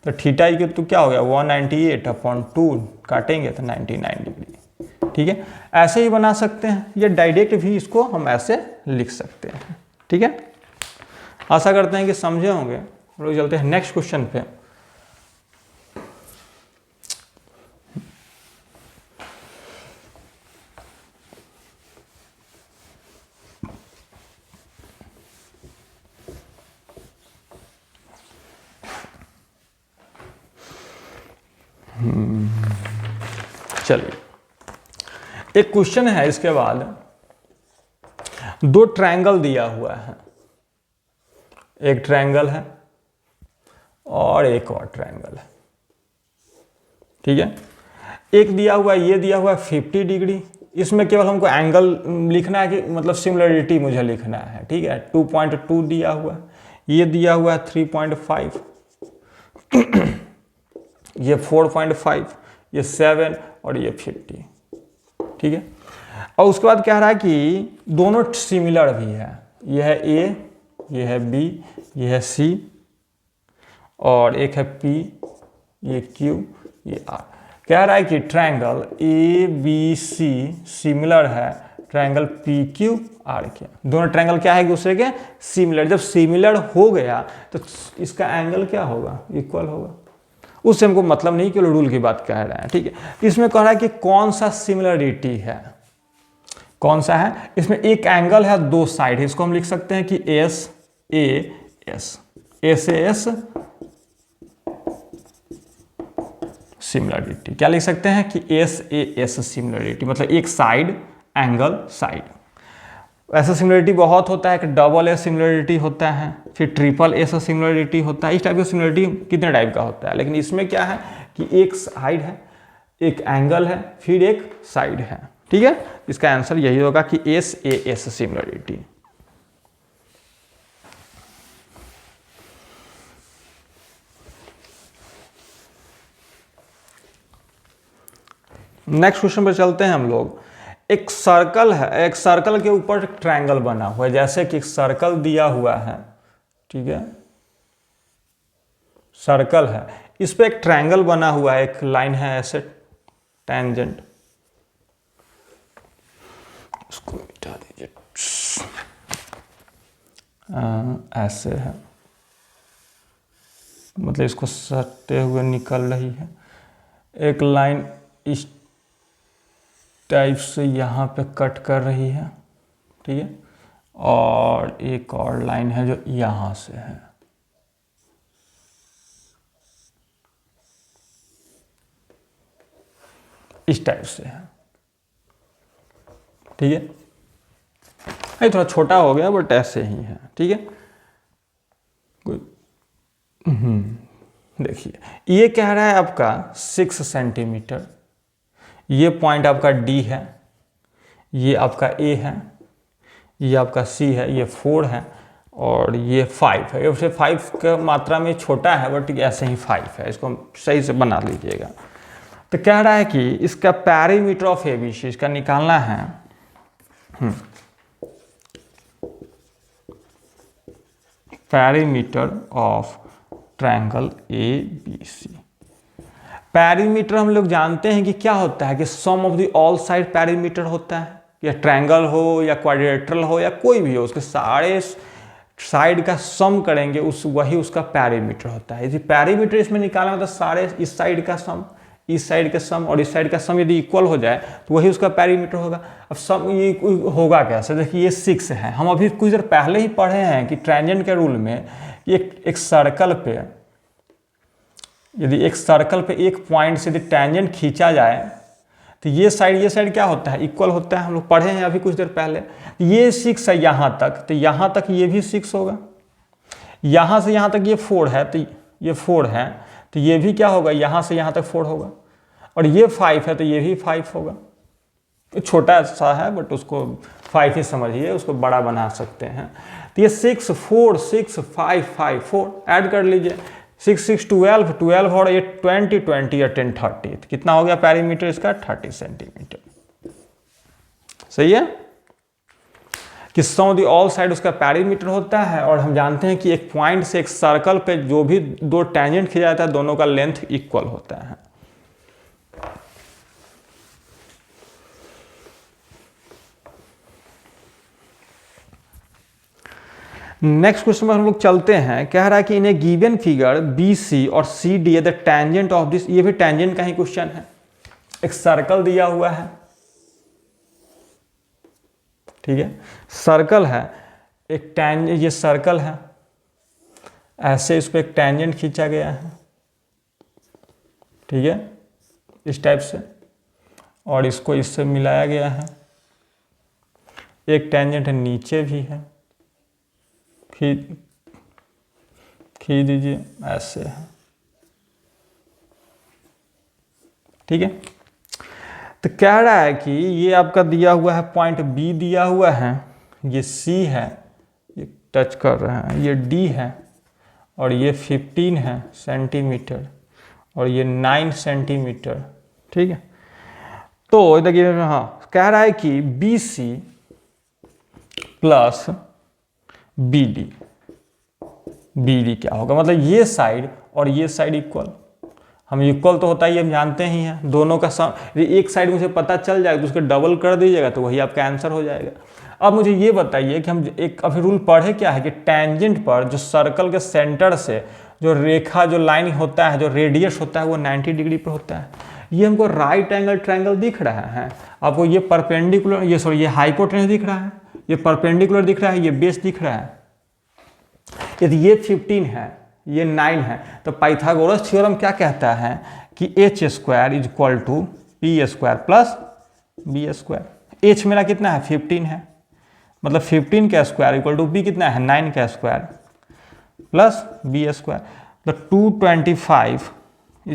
तो थीटा की तो क्या हो गया 198/2 काटेंगे तो 99 डिग्री। ठीक है, ऐसे ही बना सकते हैं, या डायरेक्ट भी इसको हम ऐसे लिख सकते हैं। ठीक है, आशा करते हैं कि समझे होंगे। लोग चलते हैं नेक्स्ट क्वेश्चन पे। चलिए, एक क्वेश्चन है, इसके बाद दो ट्रायंगल दिया हुआ है, एक ट्रायंगल है और एक और ट्रायंगल है। ठीक है, एक दिया हुआ है, ये दिया हुआ है 50 डिग्री। इसमें केवल हमको एंगल लिखना है, कि मतलब सिमिलरिटी मुझे लिखना है। ठीक है, 2.2 दिया हुआ है, ये दिया हुआ है 3.5, ये 4.5, ये 7 और ये 50। ठीक है, और उसके बाद कह रहा है कि दोनों सिमिलर भी है, ये है A, ये है B, ये है C, और एक है P, ये Q, ये R। कह रहा है कि ट्रायंगल ABC सिमिलर है ट्रायंगल PQR के। दोनों ट्रायंगल क्या है एक दूसरे के सिमिलर। जब सिमिलर हो गया तो इसका एंगल क्या होगा, इक्वल होगा। उससे हमको मतलब नहीं, कि रूल की बात कह रहे हैं। ठीक है, इसमें कह रहा है कि कौन सा सिमिलरिटी है, कौन सा है। इसमें एक एंगल है, दो साइड है, इसको हम लिख सकते हैं कि SAS सिमिलरिटी। क्या लिख सकते हैं कि SAS सिमिलरिटी, मतलब एक साइड एंगल साइड। ऐसा सिमिलरिटी बहुत होता है कि डबल एस सिमिलरिटी होता है, फिर ट्रिपल एस सिमिलरिटी होता है। इस टाइप का सिमिलरिटी कितने टाइप का होता है, लेकिन इसमें क्या है कि एक साइड है, एक एंगल है, फिर एक साइड है। ठीक है, इसका आंसर यही होगा कि SAS सिमिलरिटी। नेक्स्ट क्वेश्चन पर चलते हैं हम लोग। एक सर्कल है, एक सर्कल के ऊपर एक ट्रायंगल बना हुआ है, जैसे कि एक सर्कल दिया हुआ है, ठीक है, सर्कल है, इस पे एक ट्रायंगल बना हुआ है, एक लाइन है ऐसे टेंजेंट, इसको मिटा दीजिए, ऐसे है, मतलब इसको सटते हुए निकल रही है, एक लाइन इस टाइप से यहाँ पे कट कर रही है, ठीक है, और एक और लाइन है जो यहाँ से है, इस टाइप से है, ठीक है, ये थोड़ा छोटा हो गया बट ऐसे ही है, ठीक है। देखिए ये कह रहा है आपका 6 सेंटीमीटर, ये पॉइंट आपका D है, ये आपका A है, ये आपका C है, ये 4 है और ये 5 है। वैसे 5 का मात्रा में छोटा है बट ऐसे ही 5 है, इसको सही से बना लीजिएगा। तो कह रहा है कि इसका पेरीमीटर ऑफ ABC इसका निकालना है। Perimeter of triangle ABC। Perimeter हम लोग जानते हैं कि क्या होता है कि sum of the all side perimeter होता है, या ट्रायंगल हो या क्वाड्रिलेटरल हो या कोई भी हो, उसके सारे साइड का सम करेंगे, वही उसका पेरीमीटर होता है। यदि पेरीमीटर इसमें निकालना मतलब सारे इस साइड का सम, इस साइड का सम और इस साइड का सम यदि इक्वल हो जाए तो वही उसका पेरीमीटर होगा। अब सम ये होगा कैसे, देखिए ये 6 है, हम अभी कुछ देर पहले ही पढ़े हैं कि ट्रांजेंट के रूल में एक सर्कल पे, यदि एक सर्कल पे एक पॉइंट से यदि टेंजेंट खींचा जाए तो ये साइड क्या होता है, इक्वल होता है, हम लोग पढ़े हैं अभी कुछ देर पहले। ये 6 है यहाँ तक, तो यहाँ तक ये भी 6 होगा, यहाँ से यहाँ तक ये 4 है, तो ये 4 है, तो ये भी क्या होगा, यहाँ से यहाँ तक 4 होगा, और ये 5 है तो ये भी 5 होगा। छोटा सा है बट उसको 5 ही समझिए, उसको बड़ा बना सकते हैं। तो ये 6 4 6 5 5 4 ऐड कर लीजिए, 6 6 12 12 और ये 20 20 या 10 30, तो कितना हो गया पेरीमीटर इसका 30 सेंटीमीटर। सही है कि sum of the all side उसका पेरीमीटर होता है, और हम जानते हैं कि एक पॉइंट से एक सर्कल पे जो भी दो टेंजेंट खींचा जाता है दोनों का लेंथ इक्वल होता है। नेक्स्ट क्वेश्चन में हम लोग चलते हैं। कह रहा है कि इन ए गिवन फिगर BC और CD the tangent of this, ये भी टेंजेंट का ही क्वेश्चन है। एक सर्कल दिया हुआ है, ठीक है, सर्कल है, एक टेंजेंट, ये सर्कल है, ऐसे इस पर एक टेंजेंट खींचा गया है, ठीक है, इस टाइप से, और इसको इससे मिलाया गया है। एक टेंजेंट नीचे भी है, खींच दीजिए, ऐसे है, ठीक है। तो कह रहा है कि ये आपका दिया हुआ है, पॉइंट B दिया हुआ है, ये C है, ये टच कर रहा है, ये D है, और ये 15 है सेंटीमीटर, और ये 9 सेंटीमीटर, ठीक है। तो देखिए, हाँ, कह रहा है कि BC प्लस BD क्या होगा, मतलब ये साइड और ये साइड इक्वल, हम इक्वल तो होता ही हम जानते ही हैं, दोनों का सम, एक साइड मुझे पता चल जाएगा तो उसको डबल कर दीजिएगा तो वही आपका आंसर हो जाएगा। अब मुझे ये बताइए कि हम एक अभी रूल पढ़े क्या है कि टेंजेंट पर जो सर्कल के सेंटर से जो रेखा, जो लाइन होता है, जो रेडियस होता है वो 90 डिग्री पर होता है। ये हमको राइट एंगल ट्रायंगल दिख रहा है, आपको ये परपेंडिकुलर, ये सॉरी ये हाइपोटेनस दिख रहा है, ये परपेंडिकुलर दिख रहा है, ये बेस दिख रहा है। यदि ये 15 है, ये 9 है, तो पाइथागोरस थ्योरम क्या कहता है कि h² = p² plus b²। h मेरा कितना है, 15 है, मतलब 15 का स्क्वायर इक्वल टू b कितना है, 9 का स्क्वायर प्लस b²। तो 225 =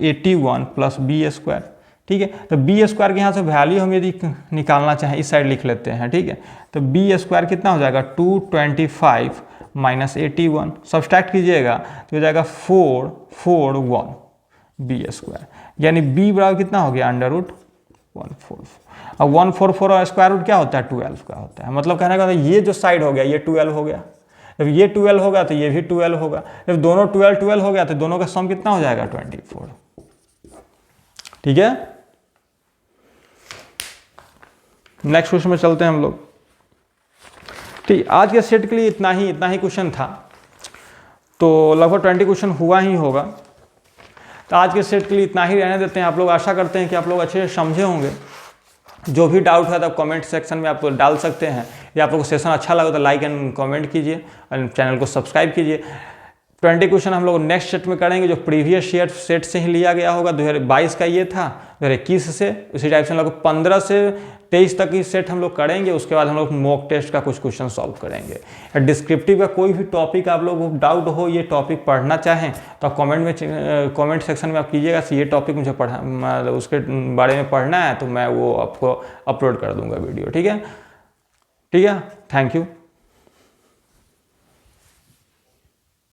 81 प्लस b²। ठीक है। तो बी स्क्वायर के यहाँ से वैल्यू हम यदि निकालना चाहें इस साइड लिख लेते हैं, ठीक है। तो बी स्क्वायर कितना हो जाएगा 225 माइनस 81, सब्सट्रैक्ट कीजिएगा तो हो जाएगा 441 बी स्क्वायर, यानी बी बराबर कितना हो गया अंडर रूट 144। अब 144 और स्क्वायर रूट क्या होता है 12 का होता है, मतलब कहने का ये जो साइड हो गया ये 12 हो गया, जब ये 12 होगा तो ये भी 12 होगा, जब दोनों 12 12 हो गया तो दोनों का सम कितना हो जाएगा 24, ठीक है। नेक्स्ट क्वेश्चन में चलते हैं हम लोग। ठीक, आज के सेट के लिए इतना ही क्वेश्चन था, तो लगभग 20 क्वेश्चन हुआ ही होगा। तो आज के सेट के लिए इतना ही रहने देते हैं। आप लोग आशा करते हैं कि आप लोग अच्छे से समझे होंगे। जो भी डाउट है तो कमेंट सेक्शन में आप लोग डाल सकते हैं, या आप लोग को सेशन अच्छा लगा तो लाइक एंड कमेंट कीजिए और चैनल को सब्सक्राइब कीजिए। 20 क्वेश्चन हम लोग नेक्स्ट सेट में करेंगे, जो प्रीवियस सेट से ही लिया गया होगा। 2022 का ये था, 2021 से उसी टाइप से हम लोग 15 से 23 तक की सेट हम लोग करेंगे। उसके बाद हम लोग मॉक टेस्ट का कुछ क्वेश्चन सॉल्व करेंगे। डिस्क्रिप्टिव का कोई भी टॉपिक आप लोग को डाउट हो, ये टॉपिक पढ़ना चाहें तो आप कमेंट सेक्शन में आप कीजिएगा कि ये टॉपिक मुझे पढ़ा, मतलब उसके बारे में पढ़ना है, तो मैं वो आपको अपलोड कर दूंगा वीडियो, ठीक है। Thank you.